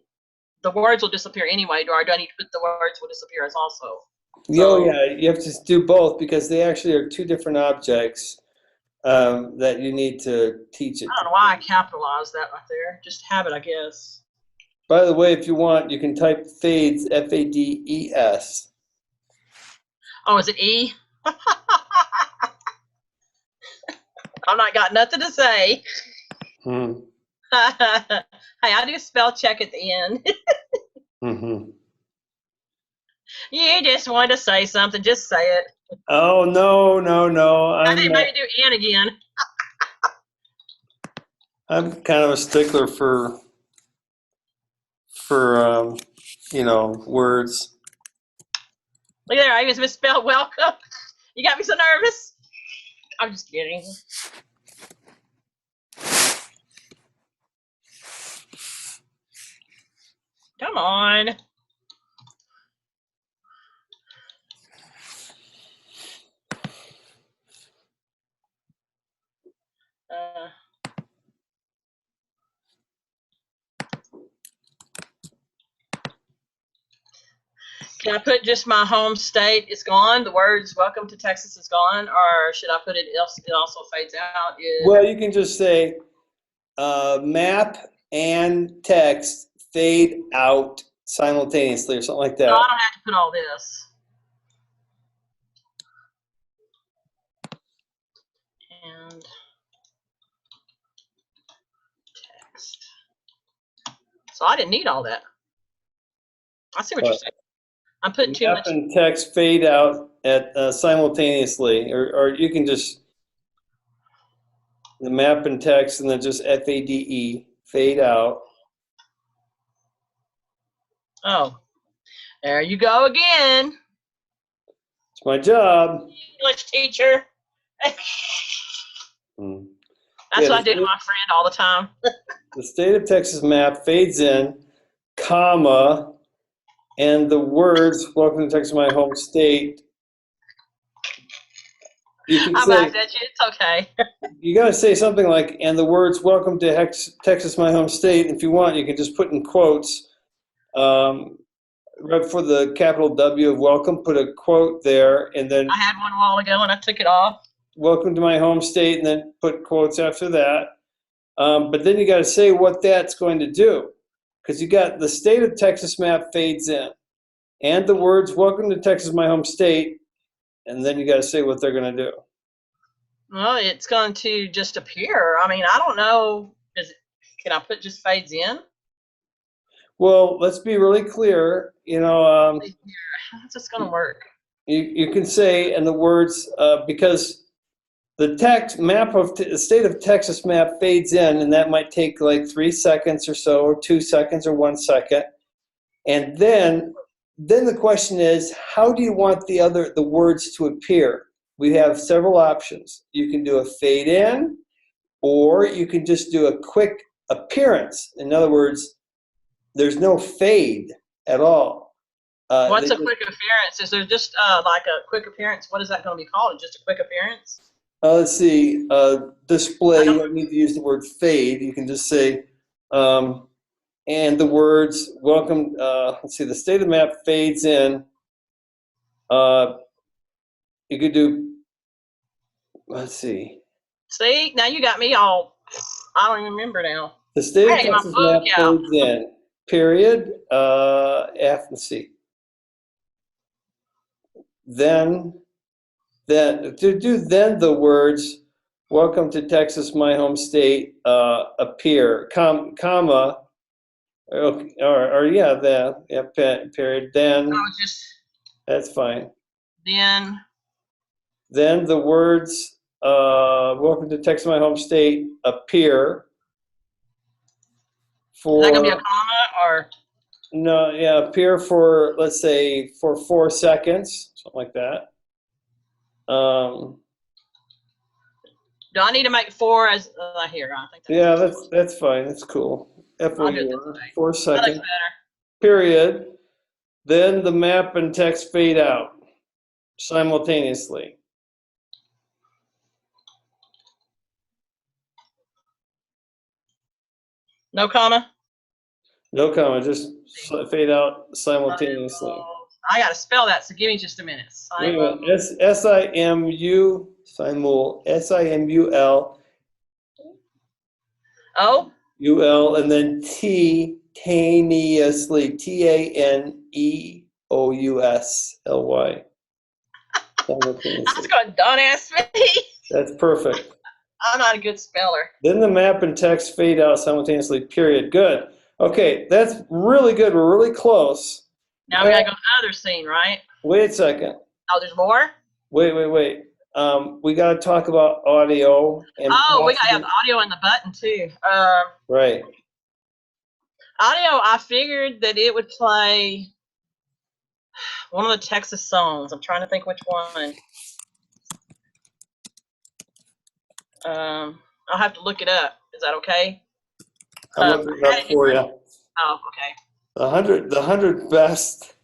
the words will disappear anyway. Do I need to put the words will disappear as also? Yeah, you have to do both because they actually are two different objects that you need to teach it. I don't know why I capitalized that right there. Just have it, I guess. By the way, if you want, you can type fades, F-A-D-E-S. Oh, is it E? I'm not got nothing to say. Hey, I do spell check at the end. You just wanted to say something. Just say it. Oh, no. I didn't maybe do N again. I'm kind of a stickler for words. Look there, I even misspelled welcome. You got me so nervous. I'm just kidding. Come on. Can I put just my home state is gone? The words "Welcome to Texas" is gone, or should I put it? It also fades out. Well, you can just say map and text fade out simultaneously, or something like that. No, I don't have to put all this. And text. So I didn't need all that. I see what you're saying. I'm putting too much. Map and text fade out at simultaneously, or you can just the map and text and then just FADE, fade out. Oh, there you go again. It's my job. English teacher. That's what I do to my friend all the time. The state of Texas map fades in, comma, and the words "Welcome to Texas, my home state." You can I'm laughing at you. It's okay. You got to say something like, and the words "Welcome to Texas, my home state." If you want, you can just put in quotes. Right before the capital W of welcome, put a quote there, and then I had one a while ago and I took it off. "Welcome to my home state," and then put quotes after that. But then you got to say what that's going to do, because you got the state of Texas map fades in, and the words "Welcome to Texas, my home state," and then you got to say what they're going to do. Well, it's going to just appear. I mean, I don't know. Can I put just fades in? Well, let's be really clear. How's this going to work? You can say, and the words, because the text map of the state of Texas map fades in, and that might take like 3 seconds or so, or 2 seconds, or 1 second. And then the question is, how do you want the words to appear? We have several options. You can do a fade in, or you can just do a quick appearance. In other words, there's no fade at all. What's a quick appearance? Is there just like a quick appearance? What is that going to be called? Just a quick appearance? Let's see. Display. You don't need to use the word fade. You can just say, and the words "welcome." Let's see. The state of the map fades in. You could do. Let's see. See, now you got me all. I don't even remember now. The state of Texas map fades in. Period. Let's see. Then the words "Welcome to Texas, my home state" appear, comma, or yeah, that period. Then that's fine. Then the words "Welcome to Texas, my home state" appear. For, is that gonna be a comma or? No, yeah, appear for, let's say, for 4 seconds, something like that. Do I need to make 4 as here? I think that's fine. That's cool. F4, 4 seconds. Better. Period. Then the map and text fade out simultaneously. No comma? No comma, just fade out simultaneously. I got to spell that, so give me just a minute. S-I-M-U, S-I-M-U-L. O? U-L, and then taneously, T-A-N-E-O-U-S-L-Y. I was going, don't ask me. That's perfect. I'm not a good speller. Then the map and text fade out simultaneously, period. Good. Okay, that's really good. We're really close. Now we got to go to the other scene, right? Wait a second. Oh, there's more? Wait. We got to talk about audio. And we got to have the audio and the button, too. Right. Audio, I figured that it would play one of the Texas songs. I'm trying to think which one. I'll have to look it up. Is that okay? I'm looking it up for you. Oh, okay. The 100 best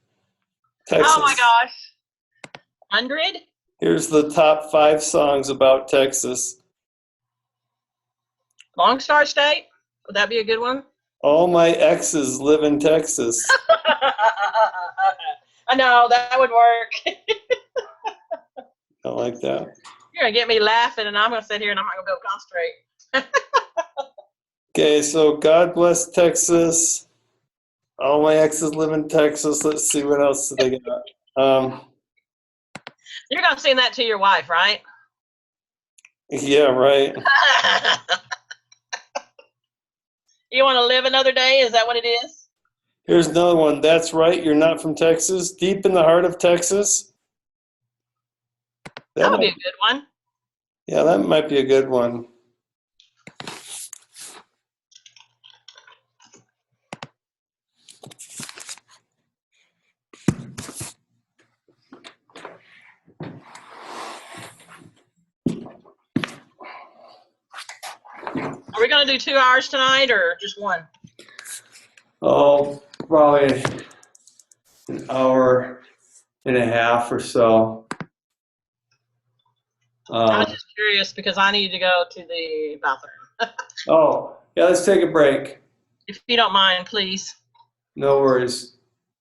Texas. Oh my gosh. 100? Here's the top 5 songs about Texas. Lone Star State? Would that be a good one? All my exes live in Texas. I know, that would work. I like that. You're going to get me laughing, and I'm going to sit here and I'm not going to be able to concentrate. Okay, so God bless Texas. All my exes live in Texas. Let's see what else they got. You're going to sing that to your wife, right? Yeah, right. You want to live another day? Is that what it is? Here's another one. That's right. You're not from Texas. Deep in the heart of Texas. That would be a good one. Yeah, that might be a good one. Are we going to do 2 hours tonight or just 1? Oh, probably an hour and a half or so. I was just curious because I need to go to the bathroom. Oh, yeah, let's take a break. If you don't mind, please. No worries.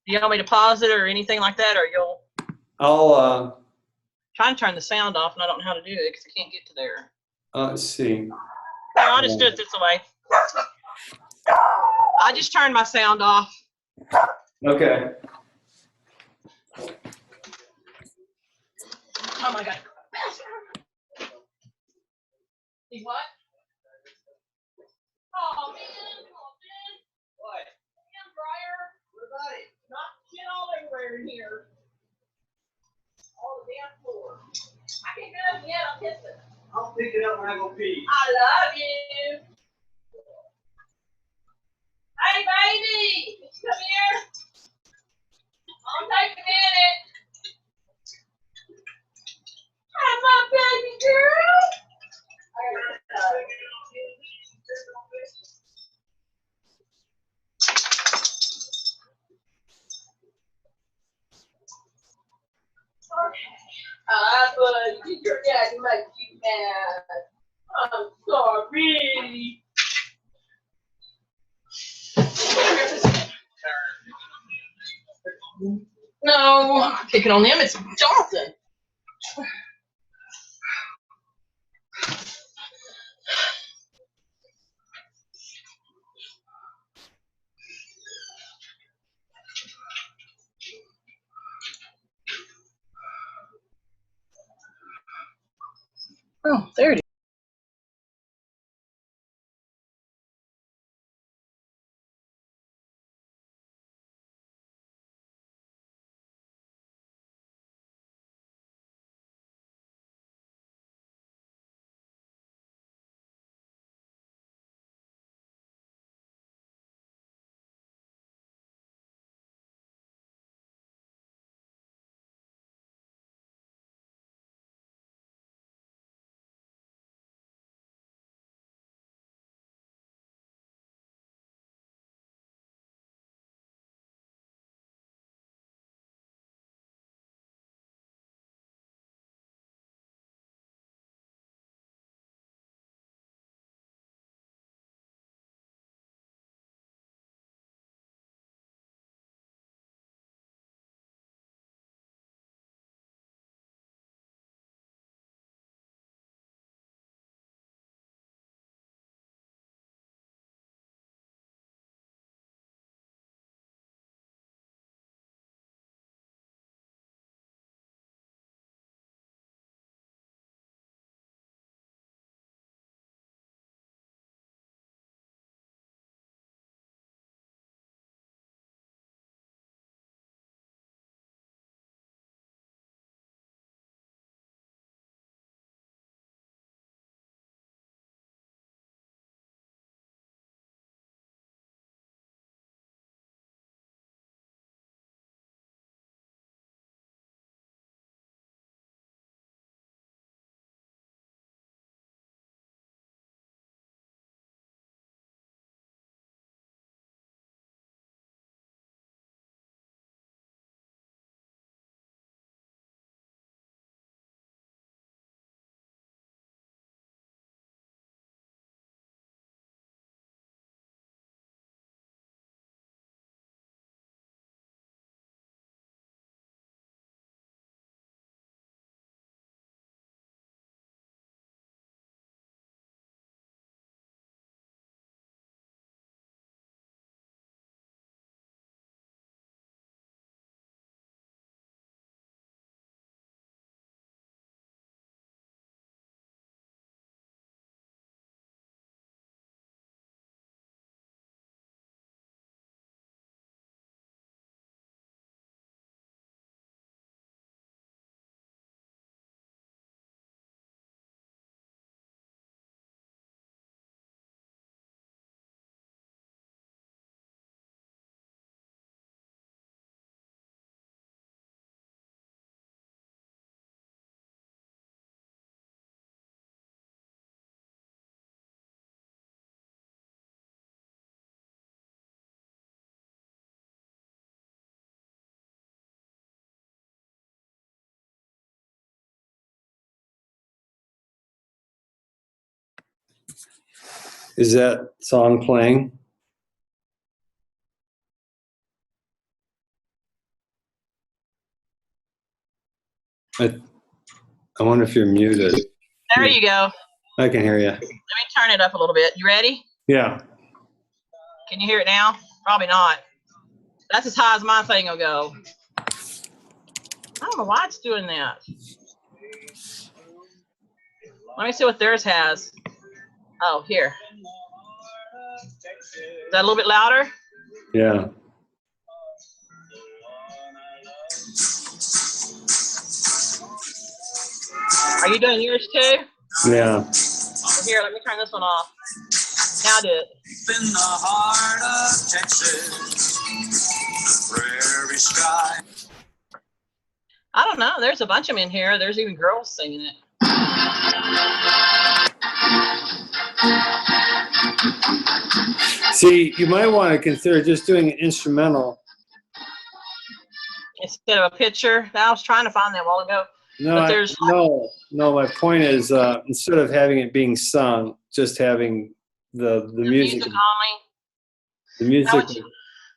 Do you want me to pause it or anything like that, or you'll? I'll try to turn the sound off, and I don't know how to do it because I can't get to there. let's see. No, I'll just do it this way. I just turned my sound off. Okay. Oh my God. See what? Oh man, come on, man. What? Damn dryer. What about it? Not shit all everywhere in here. All the damn floor. I can't get up yet. I'm pissing. I'll pick it up when I go pee. I love you. Hey, baby. Can you come here? I'll take a minute. Hi, my baby girl. But your daddy might be mad. I'm sorry. No, I'm picking on them. It's Jonathan. Oh, there it is. Is that song playing? I wonder if you're muted. There you go. I can hear you. Let me turn it up a little bit. You ready? Yeah. Can you hear it now? Probably not. That's as high as my thing will go. I don't know why it's doing that. Let me see what theirs has. Oh, here. Is that a little bit louder? Yeah. Are you doing yours too? Yeah. Here, let me turn this one off. Now do it. In the heart of Texas, the prairie sky. I don't know. There's a bunch of them in here. There's even girls singing it. See, you might want to consider just doing an instrumental. Instead of a picture. I was trying to find that a while ago. No, my point is instead of having it being sung, just having the music only. The music.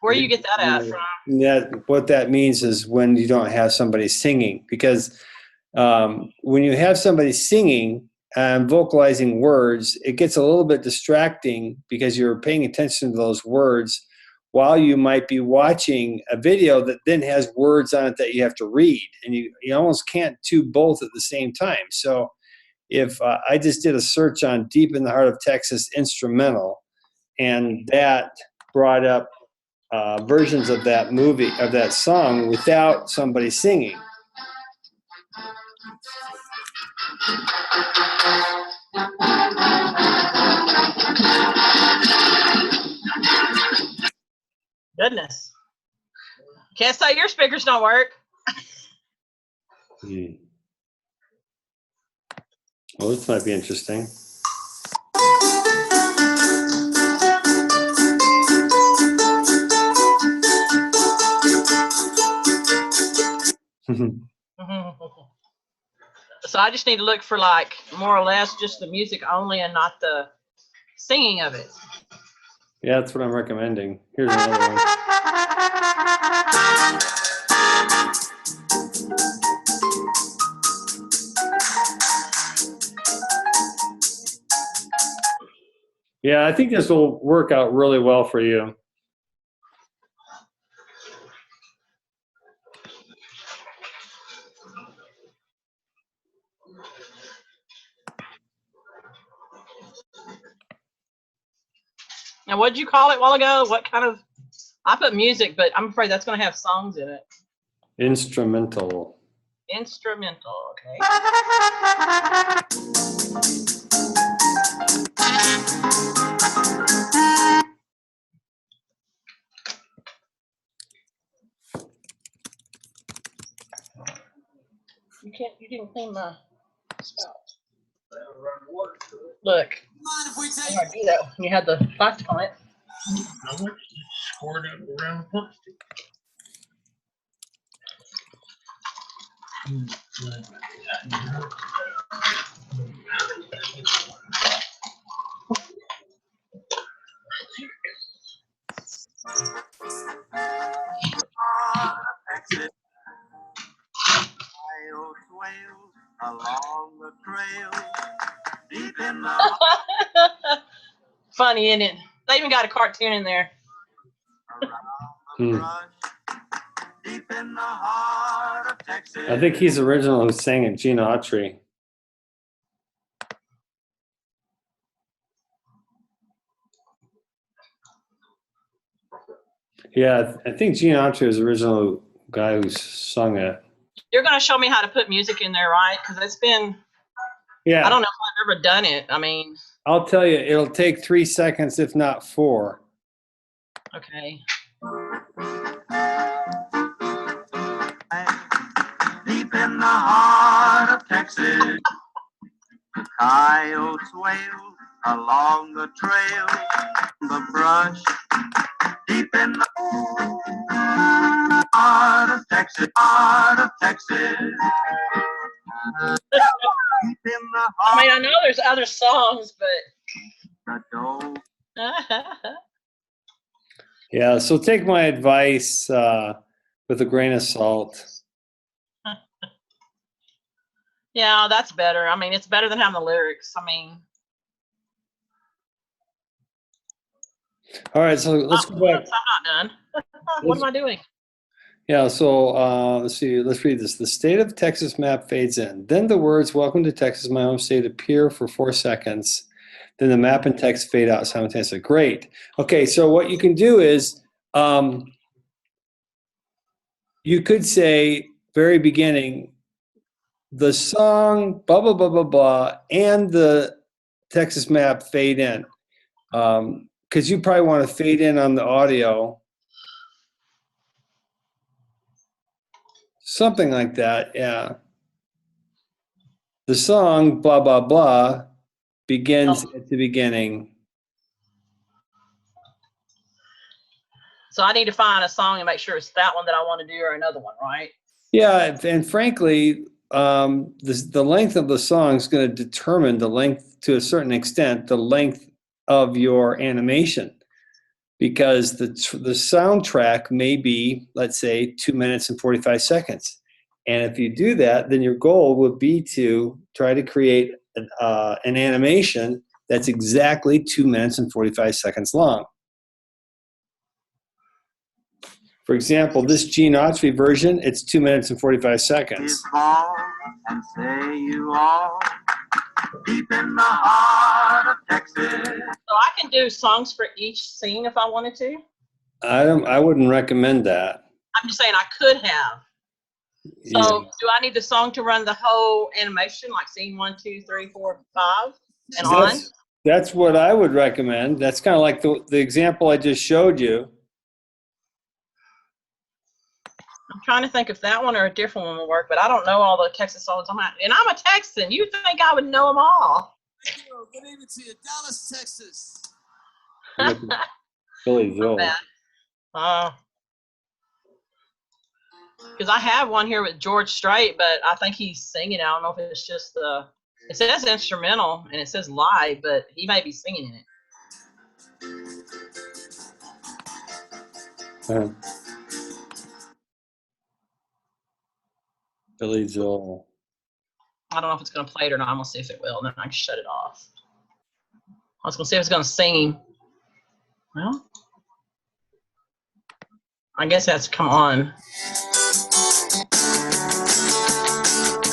Where you get that at from? Yeah, what that means is when you don't have somebody singing, because when you have somebody singing and vocalizing words, it gets a little bit distracting because you're paying attention to those words while you might be watching a video that then has words on it that you have to read, and you almost can't do both at the same time. So if I just did a search on Deep in the Heart of Texas instrumental, and that brought up versions of that movie, of that song, without somebody singing. Goodness. Can't say your speakers don't work. Well, this might be interesting. So I just need to look for like more or less just the music only and not the singing of it. Yeah, that's what I'm recommending. Here's another one. Yeah, I think this will work out really well for you. Now, what did you call it a while ago? What kind of? I put music, but I'm afraid that's going to have songs in it. Instrumental. Instrumental, okay. You didn't clean my spout. Look. I do that when you had the plastic on it. Squirt it around the pump stick. Along the trail, deep in the Funny, isn't it? They even got a cartoon in there. Deep in the heart of Texas. I think he's the original who sang it, Gene Autry. Yeah, I think Gene Autry was the original guy who sung it. You're going to show me how to put music in there, right? Because it's been, yeah. I don't know if I've ever done it. I mean. I'll tell you, it'll take 3 seconds, if not 4. Okay. Deep in the heart of Texas, coyotes wail along the trail, the brush. Deep in the heart of Texas, heart of Texas. Deep in the heart. I mean, I know there's other songs, but Yeah, so take my advice with a grain of salt. Yeah, that's better. I mean, it's better than having the lyrics. I mean. All right, so let's go back. I'm not done. What am I doing? Yeah, so let's see, let's read this. The state of Texas map fades in. Then the words, "Welcome to Texas, my home state," appear for 4 seconds. Then the map and text fade out simultaneously. Great. Okay, so what you can do is you could say, very beginning, the song, blah, blah, blah, blah, blah, and the Texas map fade in. Because you probably want to fade in on the audio. Something like that, yeah. The song, blah, blah, blah, begins at the beginning. So I need to find a song and make sure it's that one that I want to do or another one, right? Yeah, and frankly, the length of the song is going to determine the length, to a certain extent, the length of your animation. Because the soundtrack may be, let's say, 2 minutes and 45 seconds. And if you do that, then your goal would be to try to create an animation that's exactly 2 minutes and 45 seconds long. For example, this Gene Autry version, it's 2 minutes and 45 seconds. Fall and say you all deep in the heart of Texas. So I can do songs for each scene if I wanted to. I wouldn't recommend that. I'm just saying I could have. So Yeah. do I need the song to run the whole animation, like scene 1, 2, 3, 4, 5, and on? That's what I would recommend. That's kind of like the example I just showed you. I'm trying to think if that one or a different one will work, but I don't know all the Texas songs. And I'm a Texan. You think I would know them all? Good evening to you, Dallas, Texas. Billy Joel. Because I have one here with George Strait, but I think he's singing. I don't know if it's just it says instrumental and it says live, but he may be singing in it. Billy Joel. I don't know if it's going to play it or not. I'm going to see if it will, and then I can shut it off. I was going to see if it's going to sing. Well, I guess that's come on.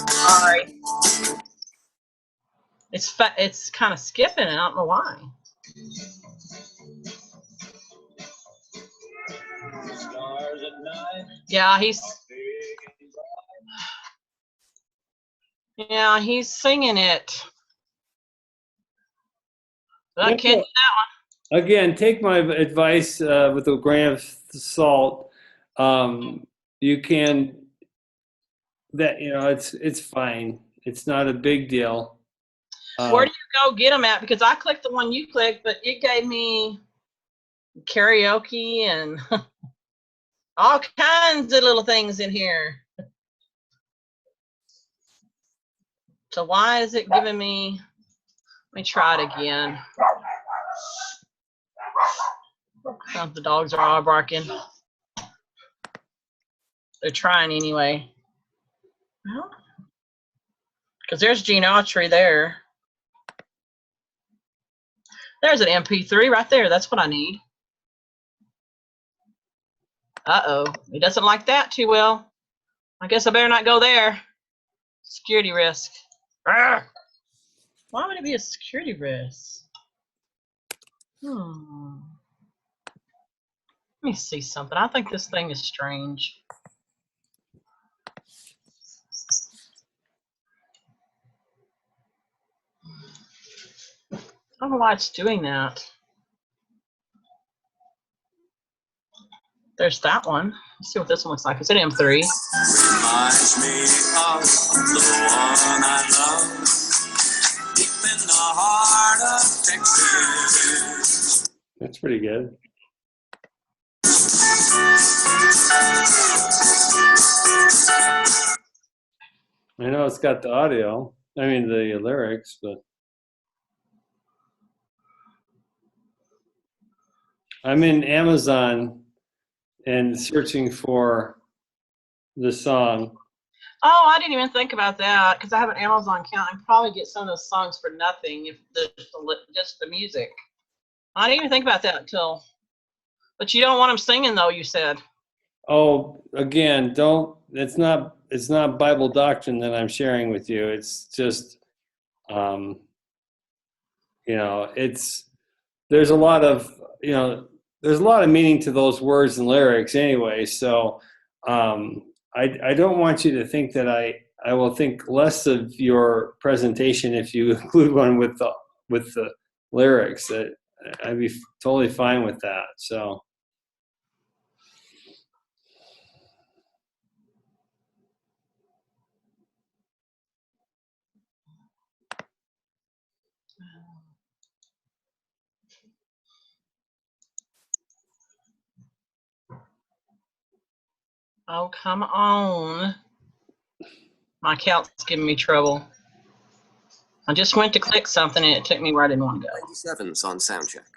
Sorry. It's kind of skipping, and I don't know why. Yeah, he's singing it. But I can't do that one. Again, take my advice with a grain of salt. You can it's fine. It's not a big deal. Where do you go get them at? Because I clicked the one you clicked, but it gave me karaoke and all kinds of little things in here. So why is it giving me? Let me try it again. Oh, the dogs are all barking. They're trying anyway. Well, because there's Gene Autry there. There's an MP3 right there. That's what I need. Uh-oh. He doesn't like that too well. I guess I better not go there. Security risk. Arrgh. Why would it be a security risk? Let me see something. I think this thing is strange. I don't know why it's doing that. There's that one. Let's see what this one looks like. It's an M3. Reminds me of the one I love, deep in the heart of Texas. That's pretty good. I know it's got the audio. I mean the lyrics, but I'm in Amazon and searching for the song. Oh, I didn't even think about that because I have an Amazon account. I probably get some of those songs for nothing if just the music. I didn't even think about that until. But you don't want them singing, though. You said. Oh, again, don't. It's not Bible doctrine that I'm sharing with you. It's just, there's a lot of meaning to those words and lyrics anyway. So, I don't want you to think that I will think less of your presentation if you include one with the lyrics. I'd be totally fine with that. So. Oh, come on. My account's giving me trouble. I just went to click something and it took me where I didn't want to go. 97's on soundcheck.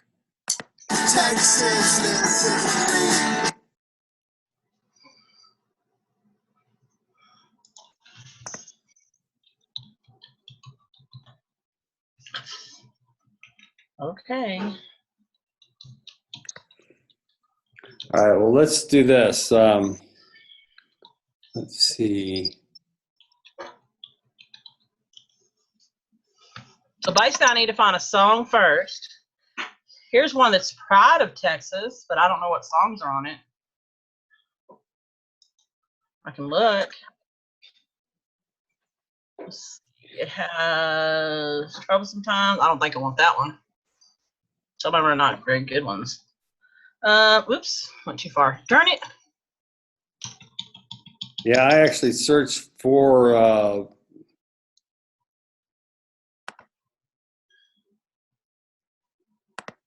Okay. All right, well, let's do this. Let's see. So basically, I need to find a song first. Here's one that's Pride of Texas, but I don't know what songs are on it. I can look. It has Troublesome Times. I don't think I want that one. Some of them are not very good ones. Whoops, went too far. Darn it. Yeah, I actually searched for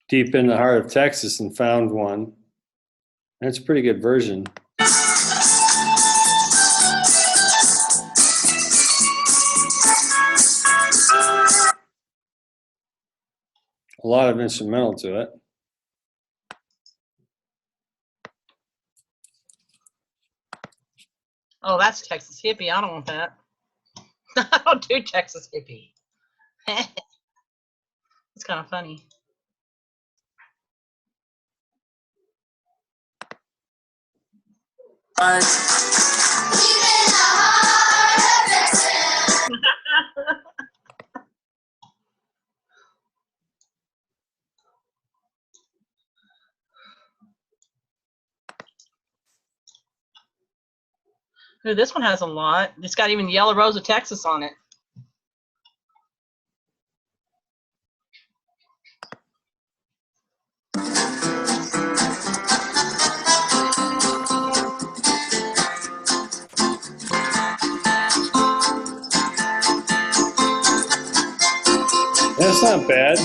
Deep in the Heart of Texas and found one. That's a pretty good version. A lot of instrumental to it. Oh, that's Texas Hippie. I don't want that. I don't do Texas Hippie. It's kind of funny. Ooh, this one has a lot. It's got even Yellow Rose of Texas on it. That's not bad.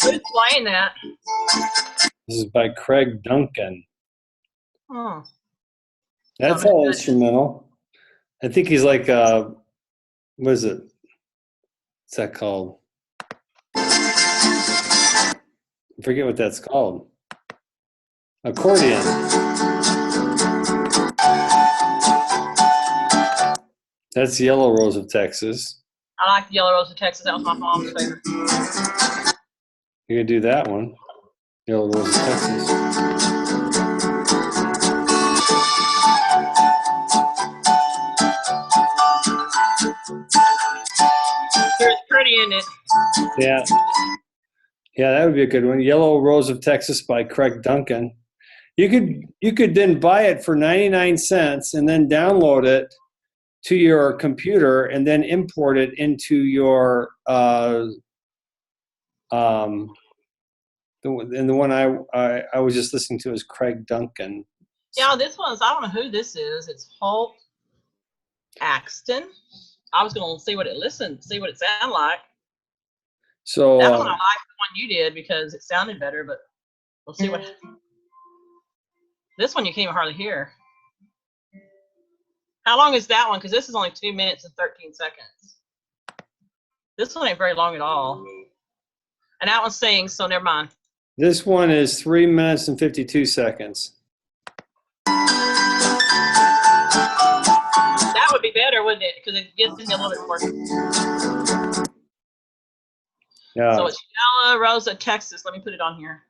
Who's playing that? This is by Craig Duncan. Oh. That's all instrumental. I think he's like, what is it? What's that called? I forget what that's called. Accordion. That's Yellow Rose of Texas. I like the Yellow Rose of Texas. That was my mom's favorite. You can do that one. Yellow Rose of Texas. It's pretty, isn't it? Yeah. Yeah, that would be a good one. Yellow Rose of Texas by Craig Duncan. You could then buy it for 99 cents and then download it to your computer and then import it into your the one I was just listening to is Craig Duncan. Yeah, this one's, I don't know who this is. It's Holt Axton. I was gonna see what it sounded like. So that one I like the one you did because it sounded better, but we'll see what. This one you can't even hardly hear. How long is that one? Because this is only 2 minutes and 13 seconds. This one ain't very long at all. And that one's saying, so never mind. This one is 3 minutes and 52 seconds. That would be better, wouldn't it? Because it gets into a little bit more. Yeah. So it's Yella Rosa, Texas. Let me put it on here.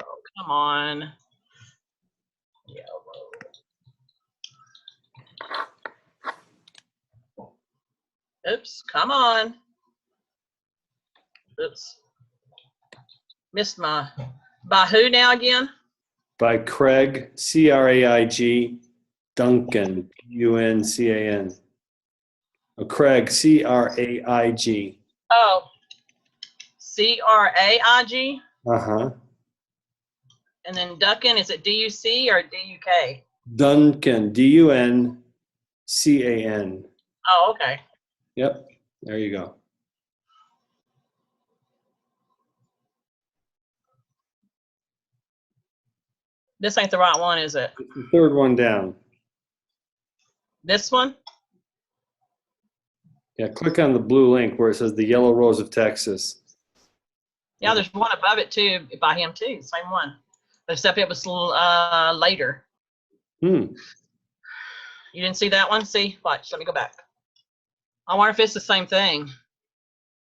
Oh, come on. Oops, come on. Oops. Missed my. By who now again? By Craig, C-R-A-I-G, Duncan, U-N-C-A-N. Oh, Craig, C-R-A-I-G. Oh, C-R-A-I-G? Uh-huh. And then Duncan, is it D-U-C or D-U-K? Duncan, D-U-N-C-A-N. Oh, okay. Yep, there you go. This ain't the right one, is it? It's the third one down. This one? Yeah, click on the blue link where it says the Yellow Rose of Texas. Yeah, there's one above it too, by him too, same one. Except it was later. Hmm. You didn't see that one? See? Watch, let me go back. I wonder if it's the same thing.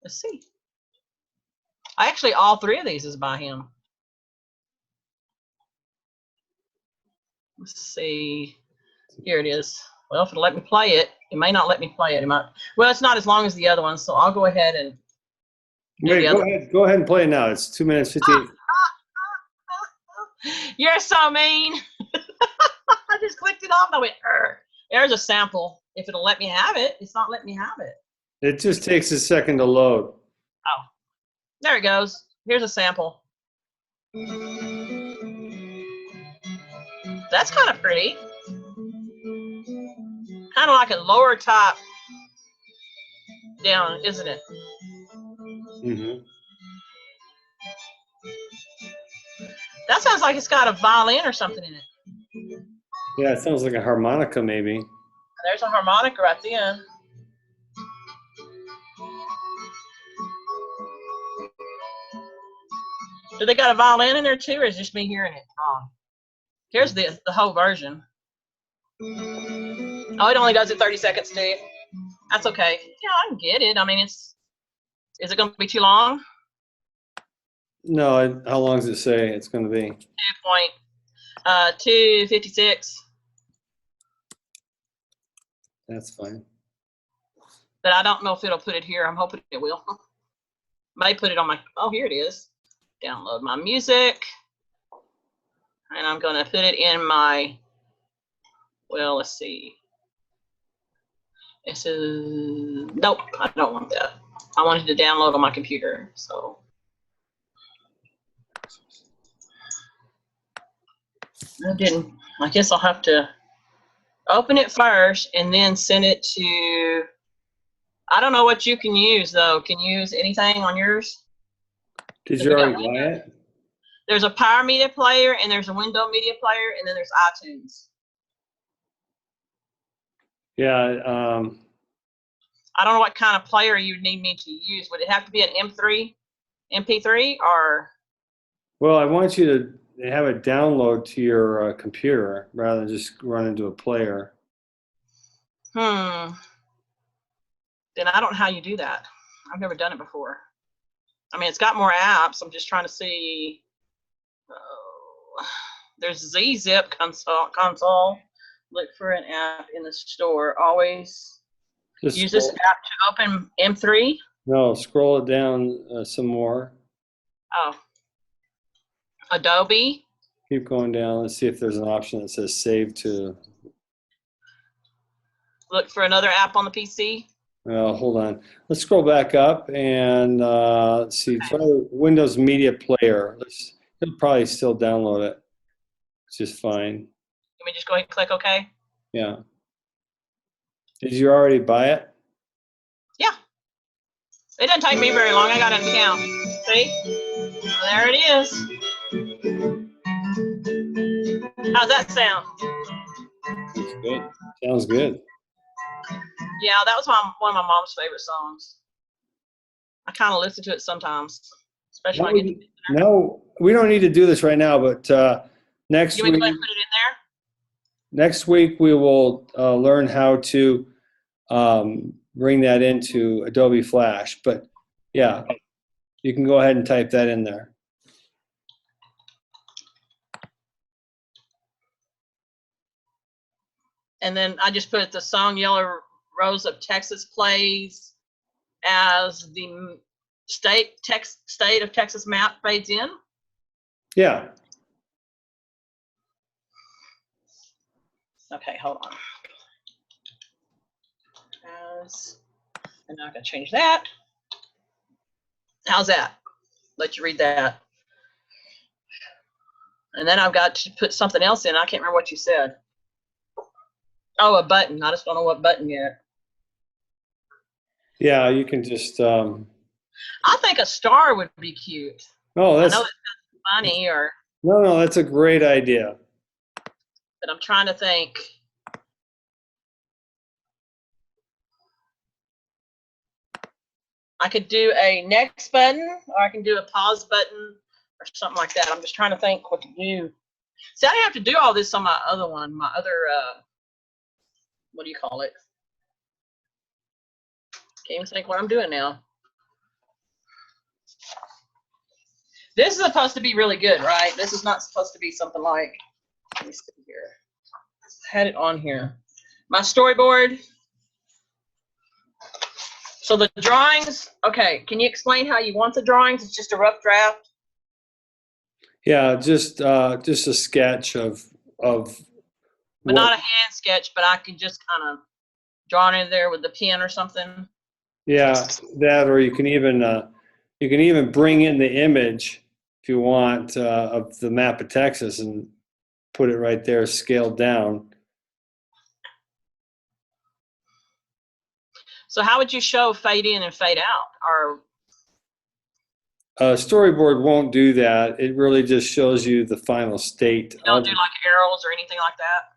Let's see. Actually, all three of these is by him. Let's see. Here it is. Well, if it'll let me play it, it may not let me play it. It might. Well, it's not as long as the other one, so I'll go ahead and. Wait, go ahead and play it now. It's 2 minutes 58. You're so mean. I just clicked it off and I went, there's a sample. If it'll let me have it, it's not letting me have it. It just takes a second to load. Oh, there it goes. Here's a sample. That's kind of pretty. Kind of like a lower top down, isn't it? Mm-hmm. That sounds like it's got a violin or something in it. Yeah, it sounds like a harmonica maybe. There's a harmonica right there. Do they got a violin in there too, or is it just me hearing it wrong? Here's the whole version. Oh, it only does it 30 seconds too. That's okay. Yeah, I can get it. I mean, is it going to be too long? No, how long does it say it's going to be? 2.256. That's fine. But I don't know if it'll put it here. I'm hoping it will. May put it on my. Oh, here it is. Download my music, and I'm going to put it in my. Well, let's see. It says nope. I don't want that. I wanted to download on my computer. So. I didn't. I guess I'll have to open it first and then send it to. I don't know what you can use though. Can you use anything on yours? Did you already buy it? There's a Power Media Player and there's a Window Media Player and then there's iTunes. Yeah. I don't know what kind of player you need me to use. Would it have to be an MP3, or? Well, I want you to have it download to your computer rather than just run into a player. Then I don't know how you do that. I've never done it before. I mean, it's got more apps. I'm just trying to see. There's ZZip console. Look for an app in the store. Always Just use this app to open M3. No, scroll it down some more. Oh. Adobe. Keep going down. Let's see if there's an option that says save to. Look for another app on the PC. Hold on. Let's scroll back up and let's see. Try Windows Media Player. It'll probably still download it. It's just fine. Let me just go ahead and click OK. Yeah. Did you already buy it? Yeah. It doesn't take me very long. I got an account. See? There it is. How's that sound? That's good. Sounds good. Yeah, that was one of my mom's favorite songs. I kind of listen to it sometimes, especially when I get to No, we don't need to do this right now, but next You want me week, to go ahead and put it in there? next week we will learn how to bring that into Adobe Flash. But yeah, you can go ahead and type that in there. And then I just put the song Yellow Rose of Texas plays as the state of Texas map fades in. Yeah. Okay, hold on. And now I gotta change that. How's that? Let you read that. And then I've got to put something else in. I can't remember what you said. Oh, a button. I just don't know what button yet. Yeah, you can just. I think a star would be cute. Oh, I that's know it's funny, or no, that's a great idea. but I'm trying to think. I could do a next button, or I can do a pause button, or something like that. I'm just trying to think what to do. See, I have to do all this on my other one, my other, what do you call it? Can't even think what I'm doing now. This is supposed to be really good, right? This is not supposed to be something like, let me see here. I had it on here. My storyboard. So the drawings, okay, can you explain how you want the drawings? It's just a rough draft? Yeah, just a sketch of. But not a hand sketch, but I can just kind of draw it in there with the pen or something. Yeah, that, or you can even bring in the image if you want of the map of Texas and put it right there, scaled down. So how would you show fade in and fade out? Or Storyboard won't do that. It really just shows you the final state. you don't do like arrows or anything like that?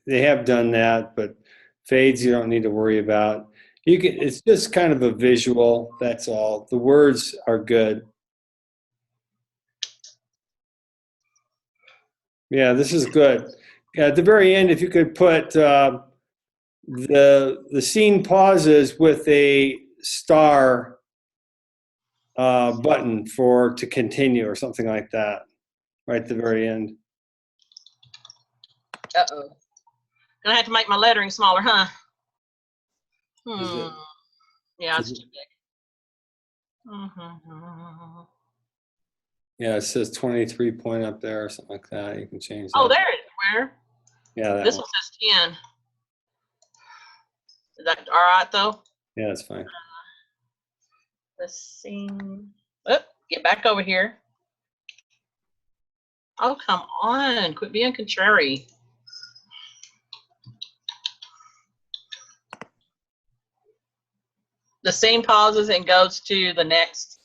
They have done that, but fades you don't need to worry about. It's just kind of a visual, that's all. The words are good. Yeah, this is good. At the very end, if you could put the scene pauses with a star button to continue or something like that, right at the very end. Uh-oh. Gonna have to make my lettering smaller, huh? Yeah, it's too big. Yeah, it says 23 point up there or something like that. You can change that. Oh, there it is. Where? Yeah, this one says 10. Is that all right, though? Yeah, that's fine. Let's see. Oh, get back over here. Oh, come on. Quit being contrary. The scene pauses and goes to the next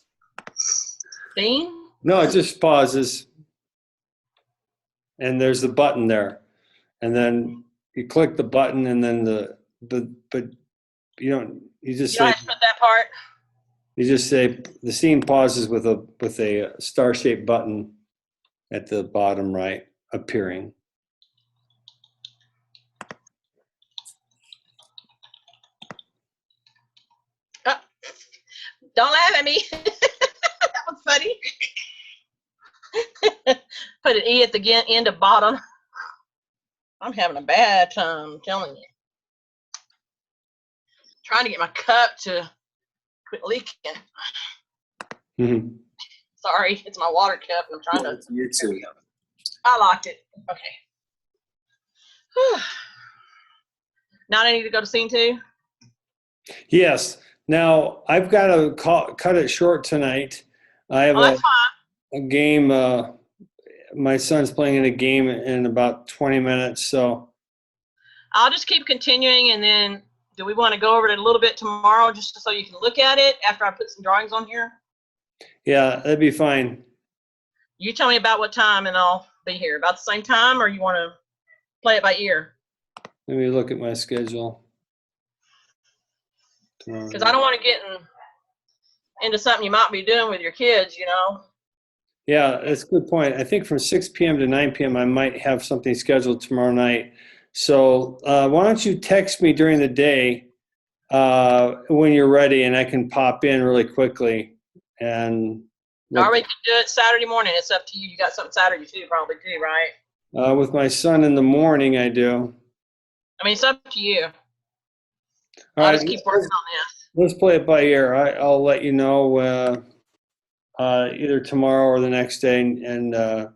scene? No, it just pauses. And there's the button there. And then you click the button and then but you just say, put that part. You just say the scene pauses with a star-shaped button at the bottom right appearing. Oh, don't laugh at me. That was funny. Put an E at the end of bottom. I'm having a bad time, I'm telling you. Trying to get my cup to quit leaking. Mm-hmm. Sorry, it's my water cup, and I'm trying to. You too. I locked it. Okay. Whew. Now I need to go to scene 2? Yes. Now I've got to cut it short tonight. I have that's fine. a game. My son's playing in a game in about 20 minutes, so I'll just keep continuing, and then do we want to go over it a little bit tomorrow just so you can look at it after I put some drawings on here? yeah, that'd be fine. You tell me about what time and I'll be here. About the same time, or you want to play it by ear? Let me look at my schedule. Because I don't want to get into something you might be doing with your kids, you know. Yeah, that's a good point. I think from 6 p.m. to 9 p.m. I might have something scheduled tomorrow night. So why don't you text me during the day when you're ready, and I can pop in really quickly. And Or we can do it Saturday morning. It's up to you. You got something Saturday too, probably too, right? with my son in the morning, I do. I mean, it's up to you. All I'll right, just keep working on this. let's play it by ear. I'll let you know either tomorrow or the next day. And Well,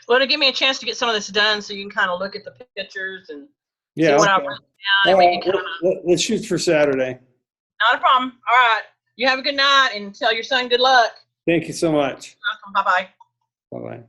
it'll give me a chance to get some of this done, so you can kind of look at the pictures and yeah, see what I've okay. written down, and we can kind of. Let's shoot for Saturday. Not a problem. All right. You have a good night, and tell your son good luck. Thank you so much. Welcome. Bye bye. Bye-bye.